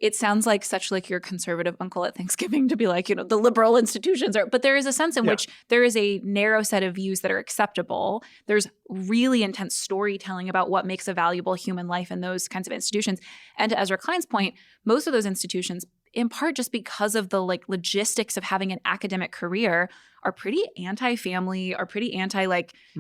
S3: it sounds like such your conservative uncle at Thanksgiving to be the liberal institutions are, but there is a sense in which there is a narrow set of views that are acceptable. There's really intense storytelling about what makes a valuable human life in those kinds of institutions. And to Ezra Klein's point, most of those institutions, in part just because of the logistics of having an academic career, are pretty anti-family, are pretty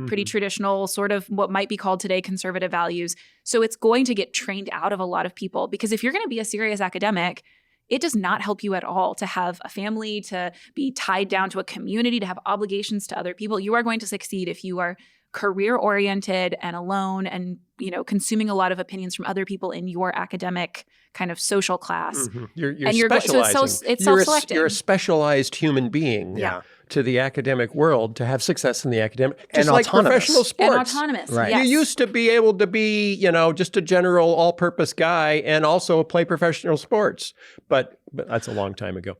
S3: pretty traditional, sort of what might be called today conservative values. So it's going to get trained out of a lot of people, because if you're going to be a serious academic, it does not help you at all to have a family, to be tied down to a community, to have obligations to other people. You are going to succeed if you are career-oriented and alone and, consuming a lot of opinions from other people in your academic kind of social class.
S2: You're specializing.
S3: So it's self-selected.
S2: You're a specialized human being to the academic world to have success in the academic, just like professional sports.
S3: And autonomous,
S1: right.
S3: Yes.
S2: You used to be able to be, just a general all-purpose guy and also play professional sports, but that's a long time ago.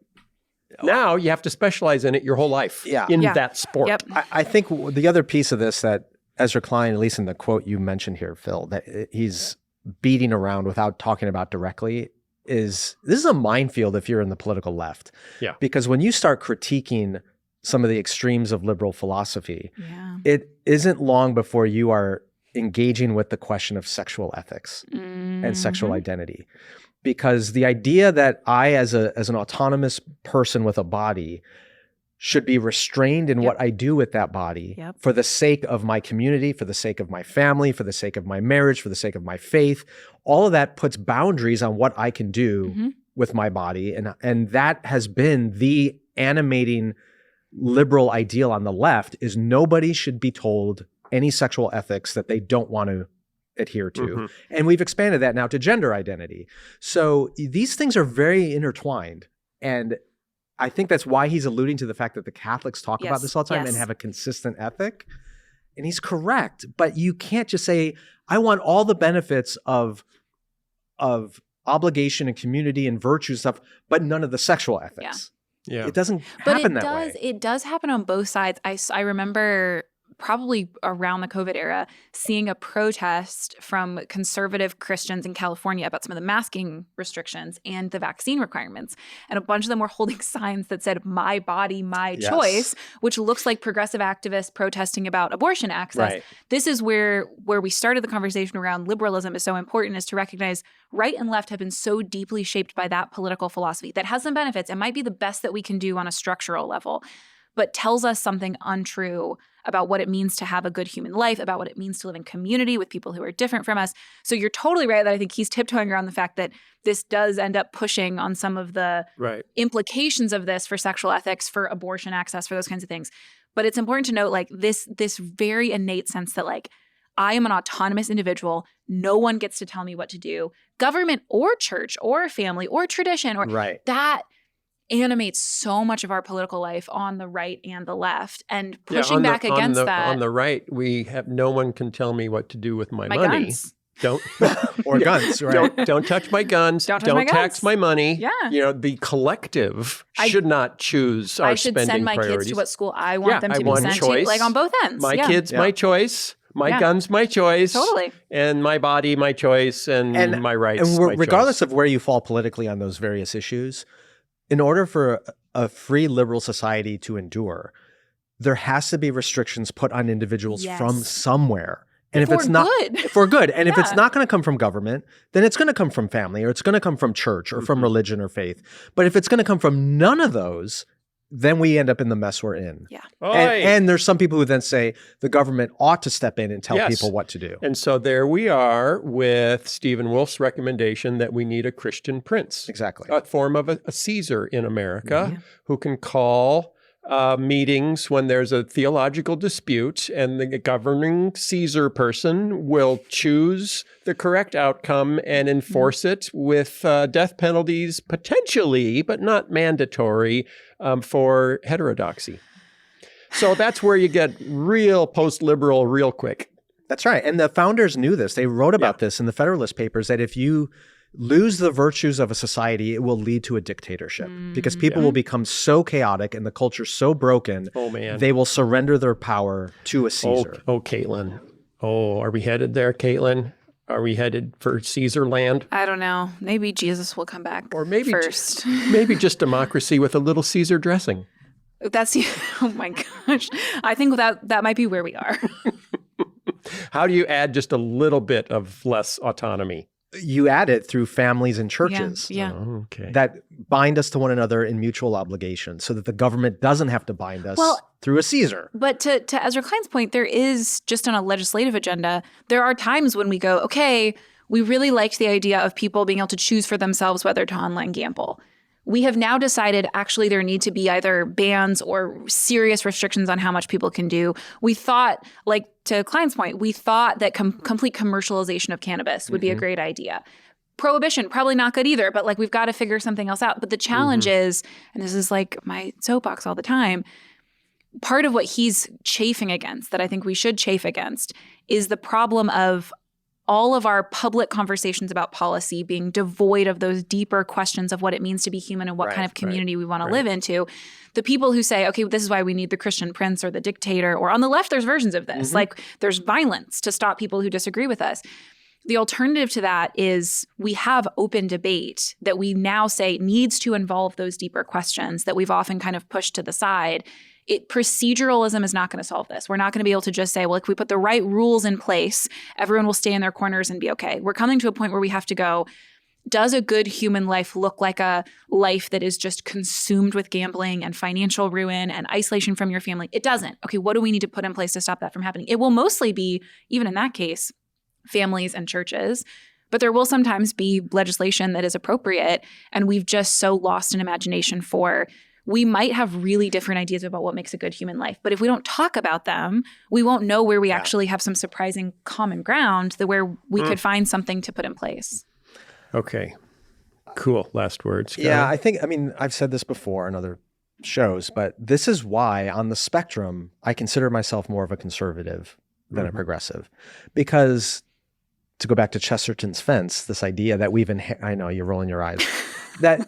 S2: Now you have to specialize in it your whole life in that sport.
S3: Yep.
S1: I think the other piece of this that Ezra Klein, at least in the quote you mentioned here, Phil, that he's beating around without talking about directly, is this is a minefield if you're in the political left.
S2: Yeah.
S1: Because when you start critiquing some of the extremes of liberal philosophy,
S3: Yeah.
S1: it isn't long before you are engaging with the question of sexual ethics and sexual identity. Because the idea that I, as an autonomous person with a body, should be restrained in what I do with that body for the sake of my community, for the sake of my family, for the sake of my marriage, for the sake of my faith, all of that puts boundaries on what I can do with my body. And that has been the animating liberal ideal on the left, is nobody should be told any sexual ethics that they don't want to adhere to. And we've expanded that now to gender identity. So these things are very intertwined. And I think that's why he's alluding to the fact that the Catholics talk about this all the time and have a consistent ethic. And he's correct, but you can't just say, I want all the benefits of obligation and community and virtue stuff, but none of the sexual ethics.
S2: Yeah.
S1: It doesn't happen that way.
S3: It does happen on both sides. I remember probably around the COVID era, seeing a protest from conservative Christians in California about some of the masking restrictions and the vaccine requirements. And a bunch of them were holding signs that said, "My body, my choice," which looks like progressive activists protesting about abortion access.
S1: Right.
S3: This is where we started the conversation around liberalism is so important, is to recognize right and left have been so deeply shaped by that political philosophy that has some benefits. It might be the best that we can do on a structural level, but tells us something untrue about what it means to have a good human life, about what it means to live in community with people who are different from us. So you're totally right that I think he's tiptoeing around the fact that this does end up pushing on some of the implications of this for sexual ethics, for abortion access, for those kinds of things. But it's important to note, like, this very innate sense that, like, I am an autonomous individual. No one gets to tell me what to do. Government or church or family or tradition or that animates so much of our political life on the right and the left, and pushing back against that.
S2: On the right, we have no one can tell me what to do with my money.
S3: Guns.
S2: Don't
S1: or guns, right?
S2: Don't touch my guns.
S3: Don't touch my
S2: tax
S3: guns.
S2: my money.
S3: Yeah.
S2: You know, the collective should not choose our
S3: I should
S2: spending
S3: send my
S2: priorities.
S3: kids to what school I want them to
S2: I
S3: be
S2: want
S3: sent
S2: choice.
S3: to, like on both ends.
S2: My kids, my choice. My guns, my choice.
S3: Totally.
S2: And my body, my choice, and my rights,
S1: and
S2: my
S1: regardless
S2: choice.
S1: of where you fall politically on those various issues, in order for a free liberal society to endure, there has to be restrictions put on individuals from somewhere. And if it's not for good, and if it's not going to come from government, then it's going to come from family, or it's going to come from church, or from religion or faith. But if it's going to come from none of those, then we end up in the mess we're in.
S3: Yeah.
S1: And there's some people who then say the government ought to step in and tell people what to do.
S2: And so there we are with Stephen Wolf's recommendation that we need a Christian prince.
S1: Exactly.
S2: A form of a Caesar in America who can call meetings when there's a theological dispute, and the governing Caesar person will choose the correct outcome and enforce it with death penalties, potentially, but not mandatory, for heterodoxy. So that's where you get real post-liberal real quick.
S1: That's right. And the founders knew this. They wrote about this in the Federalist Papers, that if you lose the virtues of a society, it will lead to a dictatorship, because people will become so chaotic and the culture so broken, they will surrender their power to a Caesar.
S2: Oh, Kaitlyn. Oh, are we headed there, Kaitlyn? Are we headed for Caesar land?
S3: I don't know. Maybe Jesus will come back
S2: or maybe
S3: first.
S2: Maybe just democracy with a little Caesar dressing.
S3: That's, oh my gosh. I think that might be where we are.
S2: How do you add just a little bit of less autonomy?
S1: You add it through families and churches that bind us to one another in mutual obligation, so that the government doesn't have to bind us through a Caesar.
S3: But to Ezra Klein's point, there is, just on a legislative agenda, there are times when we go, okay, we really liked the idea of people being able to choose for themselves whether to online gamble. We have now decided actually there need to be either bans or serious restrictions on how much people can do. We thought, like to Klein's point, we thought that complete commercialization of cannabis would be a great idea. Prohibition, probably not good either, but like we've got to figure something else out. But the challenge is, and this is like my soapbox all the time, part of what he's chafing against, that I think we should chafe against, is the problem of all of our public conversations about policy being devoid of those deeper questions of what it means to be human and what kind of community we want to live into. The people who say, okay, this is why we need the Christian prince or the dictator, or on the left, there's versions of this. Like there's violence to stop people who disagree with us. The alternative to that is we have open debate that we now say needs to involve those deeper questions that we've often kind of pushed to the side. Proceduralism is not going to solve this. We're not going to be able to just say, well, if we put the right rules in place, everyone will stay in their corners and be okay. We're coming to a point where we have to go, does a good human life look like a life that is just consumed with gambling and financial ruin and isolation from your family? It doesn't. Okay, what do we need to put in place to stop that from happening? It will mostly be, even in that case, families and churches. But there will sometimes be legislation that is appropriate. And we've just so lost an imagination for, we might have really different ideas about what makes a good human life. But if we don't talk about them, we won't know where we actually have some surprising common ground where we could find something to put in place.
S2: Okay. Cool. Last words.
S1: Yeah, I've said this before in other shows, but this is why on the spectrum, I consider myself more of a conservative than a progressive. Because to go back to Chesterton's fence, this idea that we've I know you're rolling your eyes, that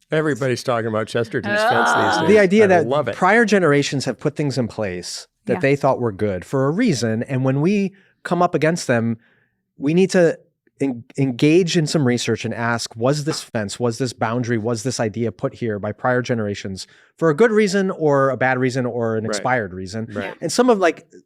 S2: everybody's talking about Chesterton's fence these days.
S1: The idea that prior generations have put things in place that they thought were good for a reason. And when we come up against them, we need to engage in some research and ask, was this fence, was this boundary, was this idea put here by prior generations for a good reason or a bad reason or an expired reason?
S2: Right.
S1: And some of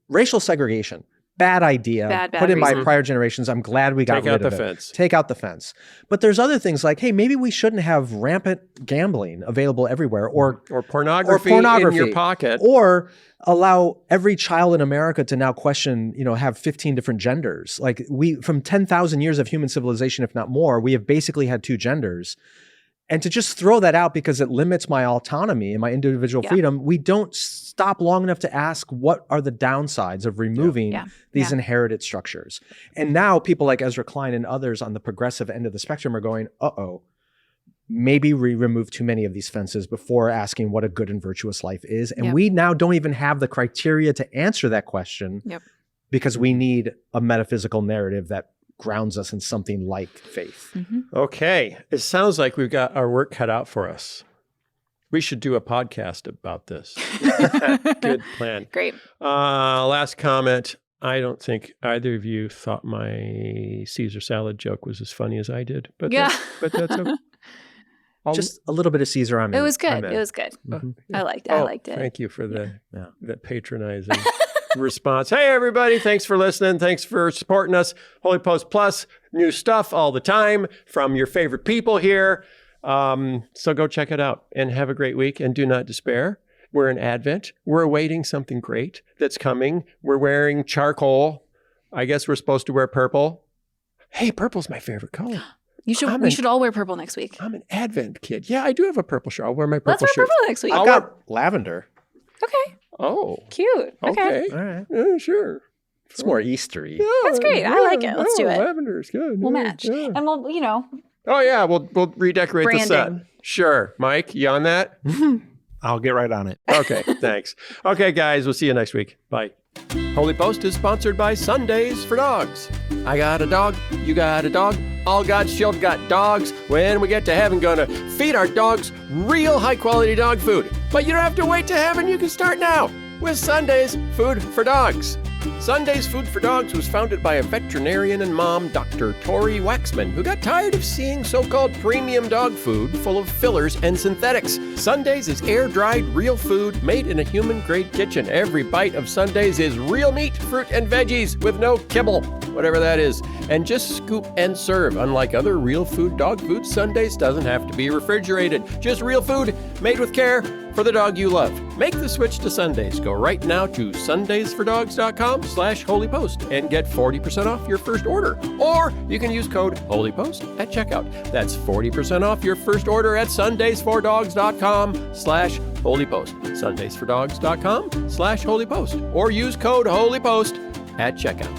S1: racial segregation, bad idea,
S3: bad
S1: put in
S3: reason.
S1: by prior generations. I'm glad we got rid of it.
S2: Fence.
S1: Take out the fence. But there's other things like, hey, maybe we shouldn't have rampant gambling available everywhere or
S2: pornography in your pocket.
S1: Or allow every child in America to now question, have 15 different genders. Like from 10,000 years of human civilization, if not more, we have basically had 2 genders. And to just throw that out because it limits my autonomy and my individual freedom, we don't stop long enough to ask what are the downsides of removing these inherited structures. And now people like Ezra Klein and others on the progressive end of the spectrum are going, maybe we remove too many of these fences before asking what a good and virtuous life is. And we now don't even have the criteria to answer that question because we need a metaphysical narrative that grounds us in something like faith.
S3: Mm-hmm.
S2: Okay. It sounds like we've got our work cut out for us. We should do a podcast about this. Good plan.
S3: Great.
S2: Last comment. I don't think either of you thought my Caesar salad joke was as funny as I did. But that's okay.
S1: Just a little bit of Caesar on it.
S3: It was good. It was good.
S2: Mm-hmm.
S3: I liked it.
S2: Thank you for the patronizing response. Hey, everybody. Thanks for listening. Thanks for supporting us. HOLYPOST Plus, new stuff all the time from your favorite people here. So go check it out and have a great week and do not despair. We're in Advent. We're awaiting something great that's coming. We're wearing charcoal. I guess we're supposed to wear purple. Hey, purple's my favorite color.
S3: We should all wear purple next week.
S2: I'm an Advent kid. Yeah, I do have a purple shirt. I'll wear my purple
S3: Let's wear
S2: shirt.
S3: purple next week.
S1: I've got lavender.
S3: Okay.
S2: Oh.
S3: Cute. Okay.
S1: All right.
S2: Yeah, sure.
S1: It's more Eastery.
S2: Yeah,
S3: That's great. I like it. Let's do it.
S2: Lavender's good.
S3: We'll match.
S2: Yeah.
S3: And we'll,
S2: Oh, yeah. We'll redecorate the set.
S3: Branding.
S2: Sure. Mike, you on that?
S5: I'll get right on it.
S2: Okay. Thanks. Okay, guys. We'll see you next week. Bye. HOLYPOST is sponsored by Sundays for Dogs. I got a dog. You got a dog. All God's children got dogs. When we get to heaven, gonna feed our dogs real high-quality dog food. But you don't have to wait to heaven. You can start now with Sundays Food for Dogs. Sundays Food for Dogs was founded by a veterinarian and mom, Dr. Tori Waxman, who got tired of seeing so-called premium dog food full of fillers and synthetics. Sundays is air-dried, real food made in a human-grade kitchen. Every bite of Sundays is real meat, fruit, and veggies with no kibble, whatever that is, and just scoop and serve. Unlike other real food dog food, Sundays doesn't have to be refrigerated. Just real food made with care for the dog you love. Make the switch to Sundays. Go right now to sundaysfordogs.com/HOLYPOST and get 40% off your first order. Or you can use code HOLYPOST at checkout. That's 40% off your first order at sundaysfordogs.com/HOLYPOST. sundaysfordogs.com/HOLYPOST. Or use code HOLYPOST at checkout.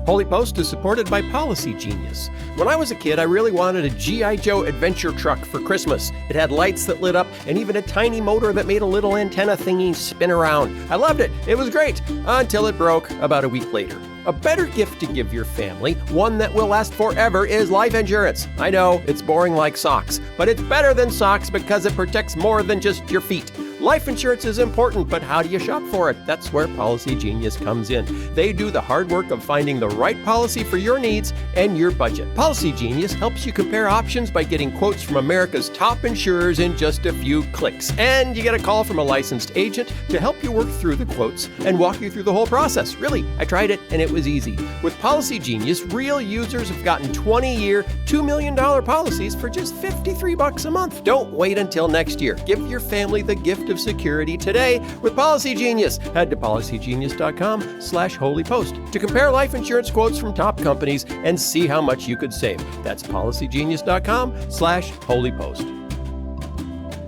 S2: HOLYPOST is supported by PolicyGenius. When I was a kid, I really wanted a G.I. Joe adventure truck for Christmas. It had lights that lit up and even a tiny motor that made a little antenna thingy spin around. I loved it. It was great until it broke about a week later. A better gift to give your family, one that will last forever, is life insurance. I know, it's boring like socks, but it's better than socks because it protects more than just your feet. Life insurance is important, but how do you shop for it? That's where PolicyGenius comes in. They do the hard work of finding the right policy for your needs and your budget. PolicyGenius helps you compare options by getting quotes from America's top insurers in just a few clicks. And you get a call from a licensed agent to help you work through the quotes and walk you through the whole process. Really, I tried it and it was easy. With PolicyGenius, real users have gotten 20-year, $2 million policies for just $53 a month. Don't wait until next year. Give your family the gift of security today with PolicyGenius. Head to PolicyGenius.com/HOLYPOST to compare life insurance quotes from top companies and see how much you could save. That's PolicyGenius.com/HOLYPOST.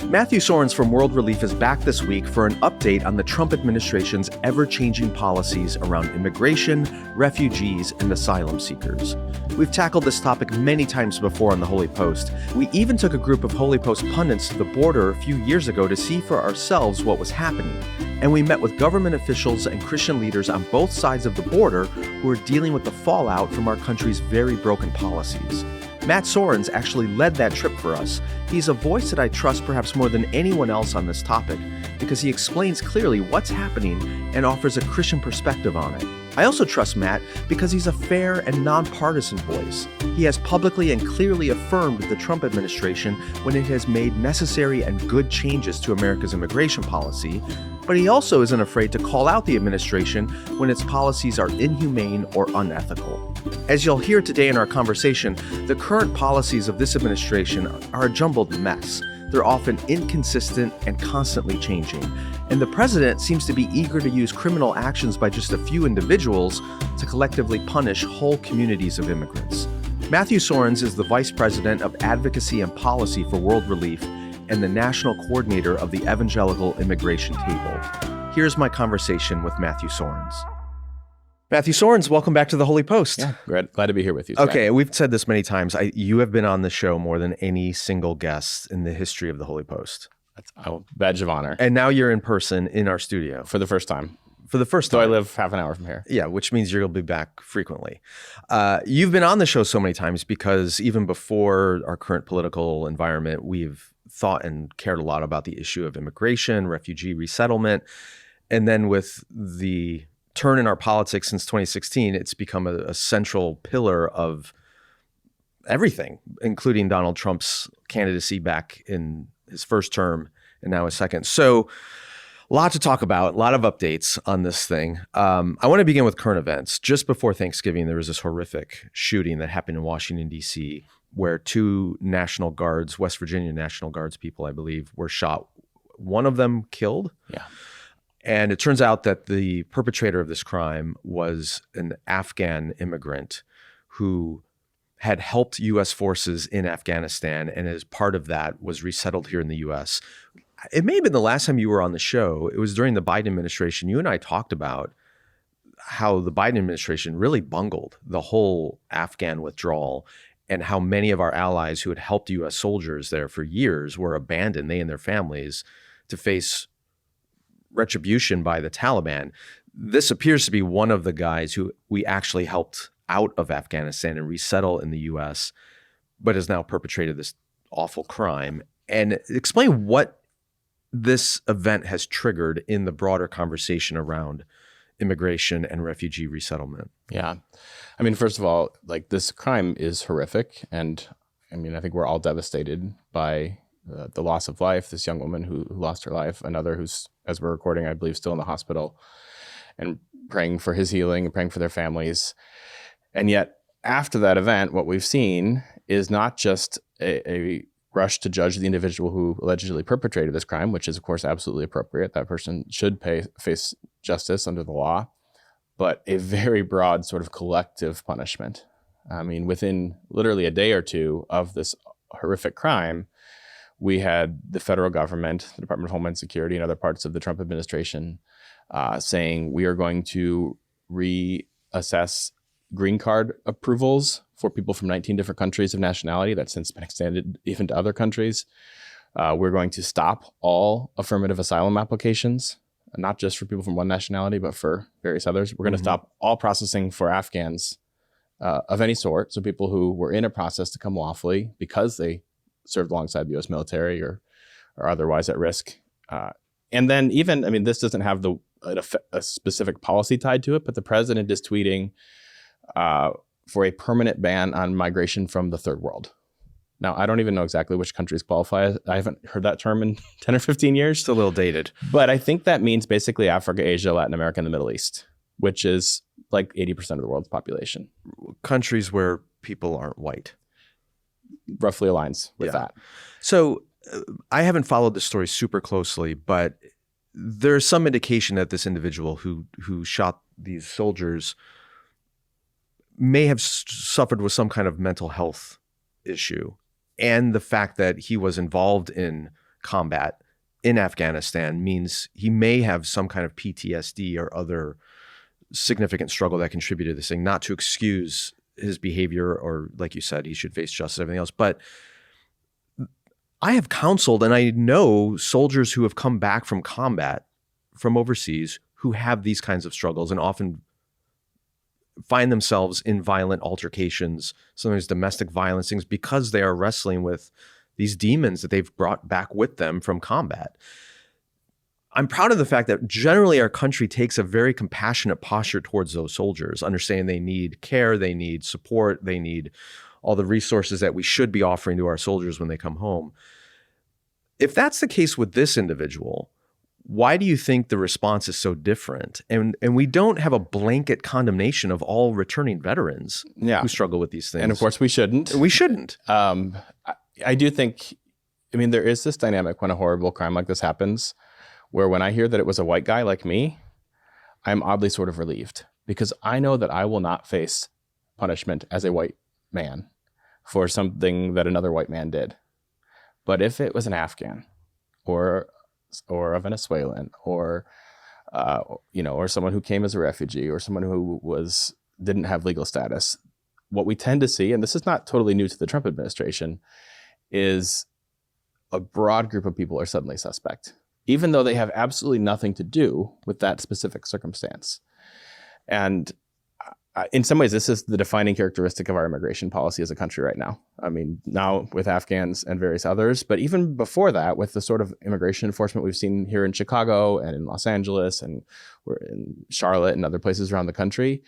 S1: Matthew Soerens from World Relief is back this week for an update on the Trump administration's ever-changing policies around immigration, refugees, and asylum seekers. We've tackled this topic many times before on the Holy Post. We even took a group of Holy Post pundits to the border a few years ago to see for ourselves what was happening. And we met with government officials and Christian leaders on both sides of the border who are dealing with the fallout from our country's very broken policies. Matt Soerens actually led that trip for us. He's a voice that I trust perhaps more than anyone else on this topic because he explains clearly what's happening and offers a Christian perspective on it. I also trust Matt because he's a fair and nonpartisan voice. He has publicly and clearly affirmed the Trump administration when it has made necessary and good changes to America's immigration policy, but he also isn't afraid to call out the administration when its policies are inhumane or unethical. As you'll hear today in our conversation, the current policies of this administration are a jumbled mess. They're often inconsistent and constantly changing. And the president seems to be eager to use criminal actions by just a few individuals to collectively punish whole communities of immigrants. Matthew Soerens is the Vice President of Advocacy and Policy for World Relief and the National Coordinator of the Evangelical Immigration Table. Here's my conversation with Matthew Soerens. Matthew Soerens, welcome back to the Holy Post.
S6: Yeah, glad to be here with you, Skye.
S1: Okay, we've said this many times. You have been on the show more than any single guest in the history of the Holy Post.
S6: That's a badge of honor.
S1: And now you're in person in our studio.
S6: For the first time.
S1: For the first time.
S6: So I live half an hour from here.
S1: Yeah, which means you'll be back frequently. You've been on the show so many times because even before our current political environment, we've thought and cared a lot about the issue of immigration, refugee resettlement. And then with the turn in our politics since 2016, it's become a central pillar of everything, including Donald Trump's candidacy back in his first term and now his second. So a lot to talk about, a lot of updates on this thing. I want to begin with current events. Just before Thanksgiving, there was this horrific shooting that happened in Washington, D.C., where two National Guards, West Virginia National Guards people, I believe, were shot. One of them killed.
S6: Yeah.
S1: And it turns out that the perpetrator of this crime was an Afghan immigrant who had helped U.S. forces in Afghanistan, and as part of that was resettled here in the U.S. It may have been the last time you were on the show. It was during the Biden administration. You and I talked about how the Biden administration really bungled the whole Afghan withdrawal and how many of our allies who had helped U.S. soldiers there for years were abandoned, they and their families, to face retribution by the Taliban. This appears to be one of the guys who we actually helped out of Afghanistan and resettle in the U.S., but has now perpetrated this awful crime. And explain what this event has triggered in the broader conversation around immigration and refugee resettlement.
S6: Yeah. I mean, first of all, like, this crime is horrific. And I mean, I think we're all devastated by the loss of life, this young woman who lost her life, another who's, as we're recording, I believe, still in the hospital, and praying for his healing and praying for their families. And yet, after that event, what we've seen is not just a rush to judge the individual who allegedly perpetrated this crime, which is, of course, absolutely appropriate. That person should face justice under the law, but a very broad sort of collective punishment. I mean, within literally a day or two of this horrific crime, we had the federal government, the Department of Homeland Security, and other parts of the Trump administration saying we are going to reassess green card approvals for people from 19 different countries of nationality. That's since been extended even to other countries. We're going to stop all affirmative asylum applications, not just for people from one nationality, but for various others. We're going to stop all processing for Afghans of any sort. So people who were in a process to come lawfully because they served alongside the U.S. military or otherwise at risk And then even, I mean, this doesn't have a specific policy tied to it, but the president is tweeting for a permanent ban on migration from the third world. Now, I don't even know exactly which countries qualify. I haven't heard that term in 10 or 15 years.
S1: It's a little dated.
S6: But I think that means basically Africa, Asia, Latin America, and the Middle East, which is like 80% of the world's population.
S1: Countries where people aren't white.
S6: Roughly aligns with that.
S1: So I haven't followed the story super closely, but there's some indication that this individual who shot these soldiers may have suffered with some kind of mental health issue. And the fact that he was involved in combat in Afghanistan means he may have some kind of PTSD or other significant struggle that contributed to this thing, not to excuse his behavior or, like you said, he should face justice and everything else. But I have counseled and I know soldiers who have come back from combat from overseas who have these kinds of struggles and often find themselves in violent altercations, sometimes domestic violence things, because they are wrestling with these demons that they've brought back with them from combat. I'm proud of the fact that generally our country takes a very compassionate posture towards those soldiers, understanding they need care, they need support, they need all the resources that we should be offering to our soldiers when they come home. If that's the case with this individual, why do you think the response is so different? And we don't have a blanket condemnation of all returning veterans who struggle with these things.
S6: And of course we shouldn't.
S1: We shouldn't.
S6: I do think, I mean, there is this dynamic when a horrible crime like this happens, where when I hear that it was a white guy like me, I'm oddly sort of relieved because I know that I will not face punishment as a white man for something that another white man did. But if it was an Afghan or a Venezuelan or someone who came as a refugee or someone who didn't have legal status, what we tend to see, and this is not totally new to the Trump administration, is a broad group of people are suddenly suspect, even though they have absolutely nothing to do with that specific circumstance. And in some ways, this is the defining characteristic of our immigration policy as a country right now. I mean, now with Afghans and various others, but even before that, with the sort of immigration enforcement we've seen here in Chicago and in Los Angeles and we're in Charlotte and other places around the country,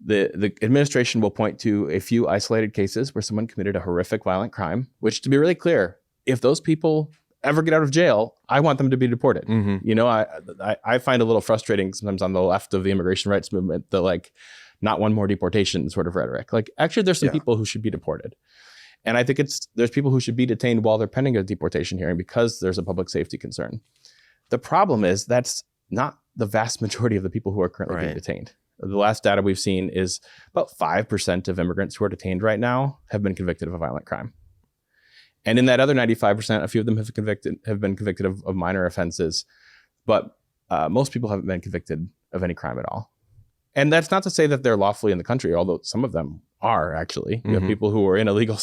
S6: the administration will point to a few isolated cases where someone committed a horrific violent crime, which, to be really clear, if those people ever get out of jail, I want them to be deported. Mm-hmm. You know, I find a little frustrating sometimes on the left of the immigration rights movement, the like, not one more deportation sort of rhetoric. Like, actually, there's some people who should be deported. And I think there's people who should be detained while they're pending a deportation hearing because there's a public safety concern. The problem is that's not the vast majority of the people who are currently being detained. The last data we've seen is about 5% of immigrants who are detained right now have been convicted of a violent crime. And in that other 95%, a few of them have been convicted of minor offenses, but most people haven't been convicted of any crime at all. And that's not to say that they're lawfully in the country, although some of them are actually. We have people who are in illegal,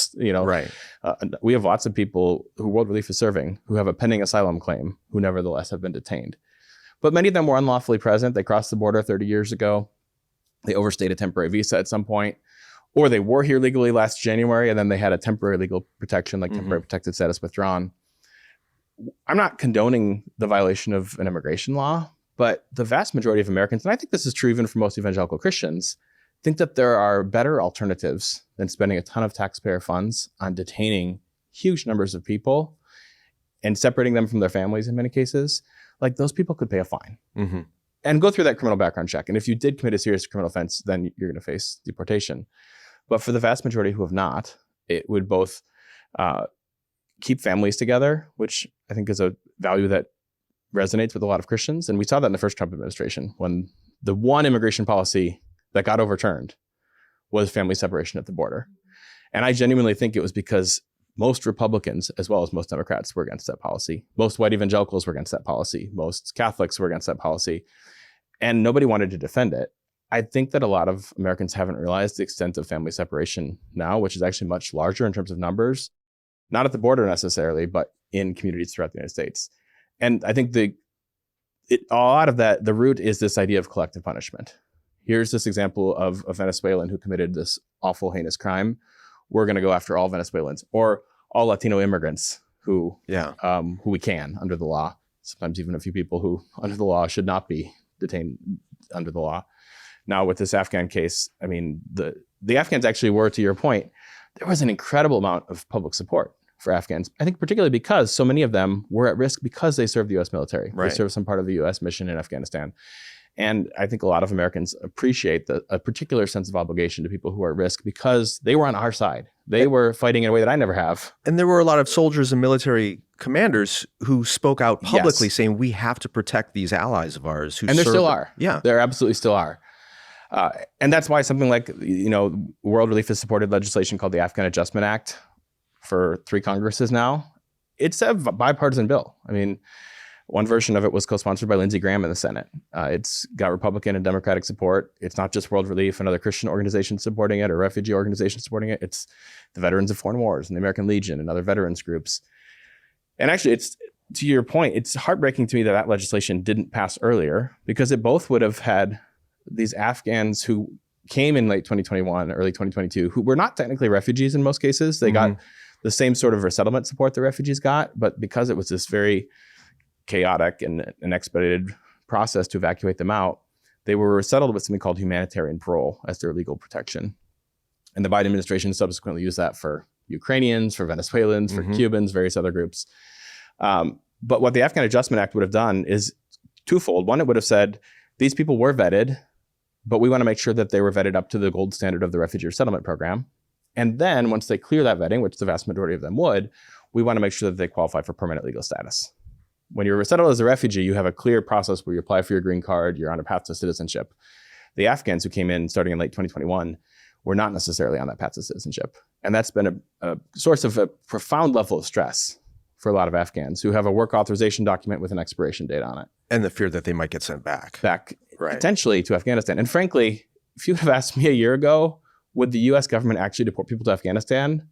S6: we have lots of people who World Relief is serving who have a pending asylum claim who nevertheless have been detained. But many of them were unlawfully present. They crossed the border 30 years ago. They overstayed a temporary visa at some point, or they were here legally last January and then they had a temporary legal protection, like temporary protected status withdrawn. I'm not condoning the violation of an immigration law, but the vast majority of Americans, and I think this is true even for most evangelical Christians, think that there are better alternatives than spending a ton of taxpayer funds on detaining huge numbers of people and separating them from their families in many cases. Like, those people could pay a fine and go through that criminal background check. And if you did commit a serious criminal offense, then you're going to face deportation. But for the vast majority who have not, it would both keep families together, which I think is a value that resonates with a lot of Christians. And we saw that in the first Trump administration when the one immigration policy that got overturned was family separation at the border. And I genuinely think it was because most Republicans, as well as most Democrats, were against that policy. Most white evangelicals were against that policy. Most Catholics were against that policy. And nobody wanted to defend it. I think that a lot of Americans haven't realized the extent of family separation now, which is actually much larger in terms of numbers, not at the border necessarily, but in communities throughout the United States. And I think a lot of that, the root is this idea of collective punishment. Here's this example of a Venezuelan who committed this awful, heinous crime. We're going to go after all Venezuelans or all Latino immigrants who we can under the law. sometimes even a few people who under the law should not be detained under the law. Now with this Afghan case, I mean, the Afghans actually were, to your point, there was an incredible amount of public support for Afghans. I think particularly because so many of them were at risk because they served the U.S. military.
S1: Right.
S6: They served some part of the U.S. mission in Afghanistan. And I think a lot of Americans appreciate a particular sense of obligation to people who are at risk because they were on our side. They were fighting in a way that I never have.
S1: And there were a lot of soldiers and military commanders who spoke out publicly saying we have to protect these allies of ours.
S6: And there still are.
S1: Yeah.
S6: There absolutely still are. And that's why something like, World Relief has supported legislation called the Afghan Adjustment Act for 3 Congresses now. It's a bipartisan bill. I mean, one version of it was co-sponsored by Lindsey Graham in the Senate. It's got Republican and Democratic support. It's not just World Relief and other Christian organizations supporting it or refugee organizations supporting it. It's the Veterans of Foreign Wars and the American Legion and other veterans groups. And actually, it's, to your point, it's heartbreaking to me that legislation didn't pass earlier because it both would have had these Afghans who came in late 2021, early 2022, who were not technically refugees in most cases. They got the same sort of resettlement support the refugees got, but because it was this very chaotic and an expedited process to evacuate them out, they were resettled with something called humanitarian parole as their legal protection. And the Biden administration subsequently used that for Ukrainians, for Venezuelans, for Cubans, various other groups. But what the Afghan Adjustment Act would have done is twofold. One, it would have said, these people were vetted, but we want to make sure that they were vetted up to the gold standard of the Refugee Resettlement Program. And then once they clear that vetting, which the vast majority of them would, we want to make sure that they qualify for permanent legal status. When you're resettled as a refugee, you have a clear process where you apply for your green card, you're on a path to citizenship. The Afghans who came in starting in late 2021 were not necessarily on that path to citizenship. And that's been a source of a profound level of stress for a lot of Afghans who have a work authorization document with an expiration date on it.
S1: And the fear that they might get sent back. Right.
S6: Potentially to Afghanistan. And frankly, if you would have asked me a year ago, would the US government actually deport people to Afghanistan?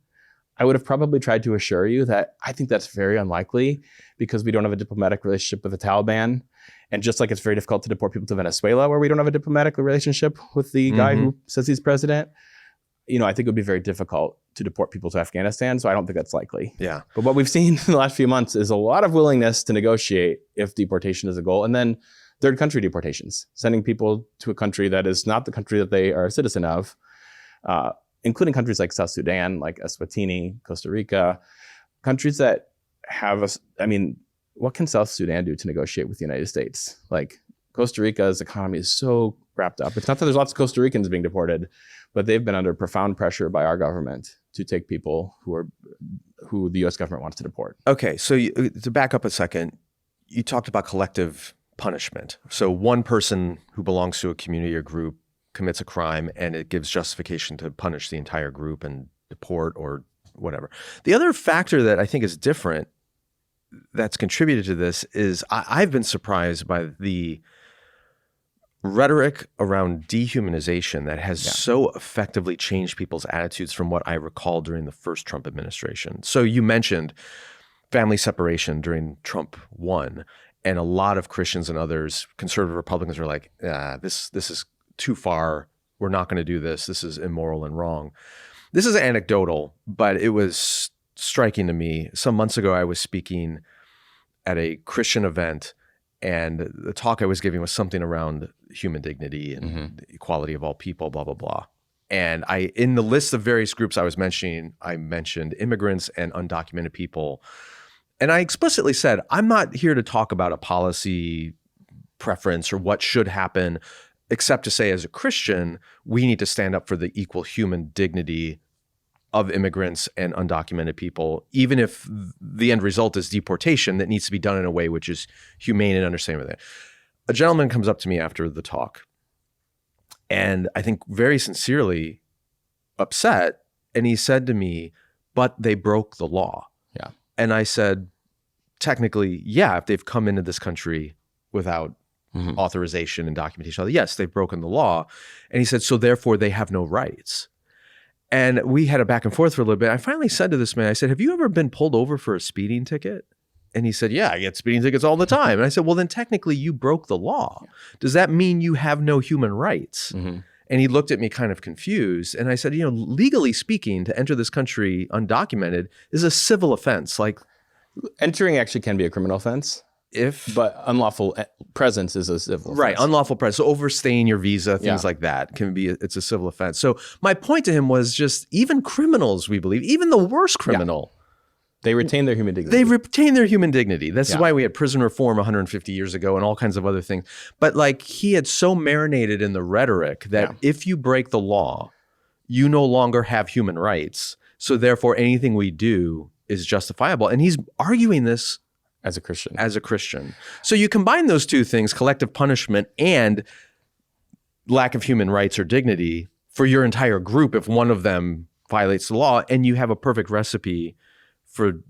S6: I would have probably tried to assure you that I think that's very unlikely because we don't have a diplomatic relationship with the Taliban. And just like it's very difficult to deport people to Venezuela, where we don't have a diplomatic relationship with the guy who says he's president, I think it would be very difficult to deport people to Afghanistan. So I don't think that's likely.
S1: Yeah.
S6: But what we've seen in the last few months is a lot of willingness to negotiate if deportation is a goal. And then third country deportations, sending people to a country that is not the country that they are a citizen of, including countries like South Sudan, like Eswatini, Costa Rica, countries that have what can South Sudan do to negotiate with the United States? Like Costa Rica's economy is so wrapped up. It's not that there's lots of Costa Ricans being deported, but they've been under profound pressure by our government to take people who the U.S. government wants to deport.
S1: Okay, so to back up a second, you talked about collective punishment. So one person who belongs to a community or group commits a crime and it gives justification to punish the entire group and deport or whatever. The other factor that I think is different that's contributed to this is I've been surprised by the rhetoric around dehumanization that has so effectively changed people's attitudes from what I recall during the first Trump administration. So you mentioned family separation during Trump 1, and a lot of Christians and others, conservative Republicans, are like, this is too far. We're not going to do this. This is immoral and wrong. This is anecdotal, but it was striking to me. Some months ago, I was speaking at a Christian event, and the talk I was giving was something around human dignity and the equality of all people, blah, blah, blah. And in the list of various groups I was mentioning, I mentioned immigrants and undocumented people. And I explicitly said, I'm not here to talk about a policy preference or what should happen, except to say as a Christian, we need to stand up for the equal human dignity of immigrants and undocumented people, even if the end result is deportation, that needs to be done in a way which is humane and understanding of that. A gentleman comes up to me after the talk, and I think very sincerely upset, and he said to me, but they broke the law.
S6: Yeah.
S1: And I said, technically, yeah, if they've come into this country without authorization and documentation, yes, they've broken the law. And he said, so therefore they have no rights. And we had a back and forth for a little bit. I finally said to this man, I said, have you ever been pulled over for a speeding ticket? And he said, yeah, I get speeding tickets all the time. And I said, well, then technically you broke the law. Does that mean you have no human rights? And he looked at me kind of confused. And I said, legally speaking, to enter this country undocumented is a civil offense. Like,
S6: entering actually can be a criminal offense. But unlawful presence is a civil offense.
S1: Right, unlawful presence. So overstaying your visa, things like that it's a civil offense. So my point to him was just even criminals, we believe, even the worst criminal,
S6: they retain their human dignity.
S1: They retain their human dignity. This is why we had prison reform 150 years ago and all kinds of other things. But like he had so marinated in the rhetoric that if you break the law, you no longer have human rights. So therefore anything we do is justifiable. And he's arguing this
S6: as a Christian.
S1: So you combine those two things, collective punishment and lack of human rights or dignity for your entire group if one of them violates the law, and you have a perfect recipe for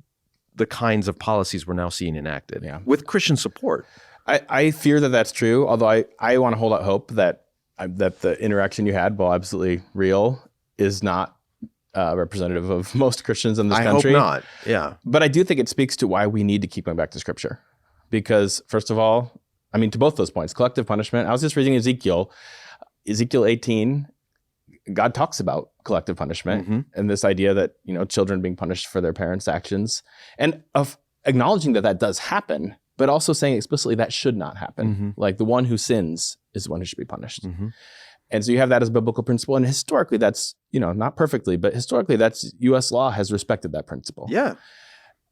S1: the kinds of policies we're now seeing enacted with Christian support.
S6: I fear that that's true, although I want to hold out hope that the interaction you had, while absolutely real, is not representative of most Christians in this country.
S1: I hope not, yeah.
S6: But I do think it speaks to why we need to keep going back to Scripture. Because first of all, I mean, to both those points, collective punishment. I was just reading Ezekiel 18, God talks about collective punishment and this idea that, children being punished for their parents' actions, and of acknowledging that does happen, but also saying explicitly that should not happen. Like the one who sins is the one who should be punished. And so you have that as a biblical principle. And historically, that's, not perfectly, but historically, that's U.S. law has respected that principle.
S1: Yeah.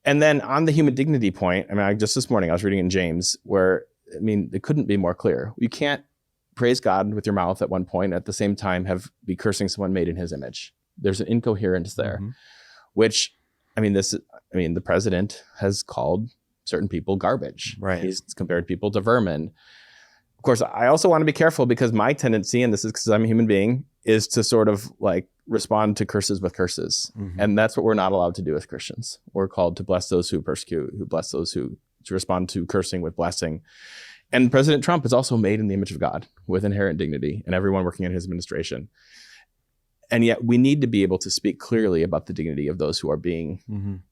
S6: And then on the human dignity point, I mean, just this morning, I was reading in James where, it couldn't be more clear. You can't praise God with your mouth at one point, at the same time be cursing someone made in his image. There's an incoherence there, which, the president has called certain people garbage.
S1: Right.
S6: He's compared people to vermin. Of course, I also want to be careful because my tendency, and this is because I'm a human being, is to sort of like respond to curses with curses. And that's what we're not allowed to do as Christians. We're called to bless those who persecute, who bless those to respond to cursing with blessing. And President Trump is also made in the image of God with inherent dignity, and everyone working in his administration. And yet we need to be able to speak clearly about the dignity of those who are being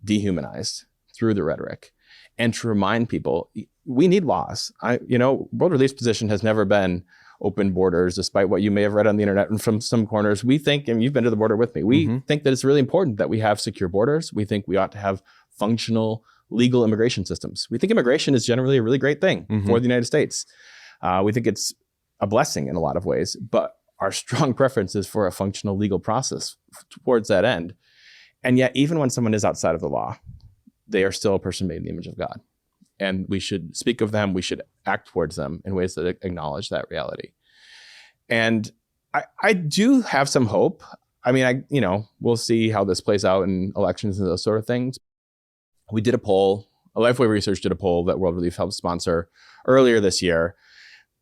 S6: dehumanized through the rhetoric, and to remind people we need laws. World Relief's position has never been open borders, despite what you may have read on the internet and from some corners. We think, and you've been to the border with me, we think that it's really important that we have secure borders. We think we ought to have functional legal immigration systems. We think immigration is generally a really great thing for the United States. We think it's a blessing in a lot of ways, but our strong preference is for a functional legal process towards that end. And yet, even when someone is outside of the law, they are still a person made in the image of God. And we should speak of them, we should act towards them in ways that acknowledge that reality. And I do have some hope. We'll see how this plays out in elections and those sort of things. We did a poll, Lifeway Research did a poll that World Relief helped sponsor earlier this year,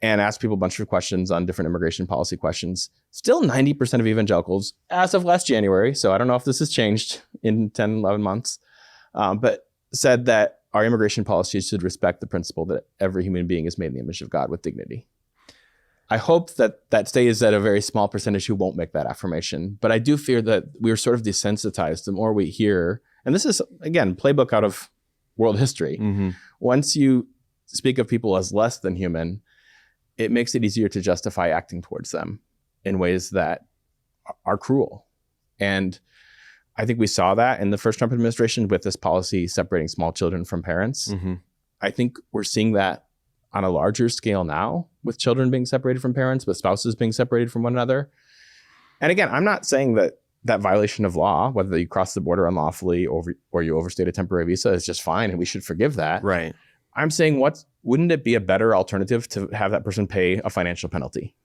S6: and asked people a bunch of questions on different immigration policy questions. Still 90% of evangelicals, as of last January, so I don't know if this has changed in 10, 11 months, but said that our immigration policies should respect the principle that every human being is made in the image of God with dignity. I hope that stays at a very small percentage who won't make that affirmation, but I do fear that we're sort of desensitized the more we hear. And this is, again, playbook out of world history. Once you speak of people as less than human, it makes it easier to justify acting towards them in ways that are cruel. And I think we saw that in the first Trump administration with this policy separating small children from parents. I think we're seeing that on a larger scale now with children being separated from parents, with spouses being separated from one another. And again, I'm not saying that violation of law, whether you cross the border unlawfully or you overstayed a temporary visa, is just fine and we should forgive that.
S1: Right.
S6: I'm saying wouldn't it be a better alternative to have that person pay a financial penalty?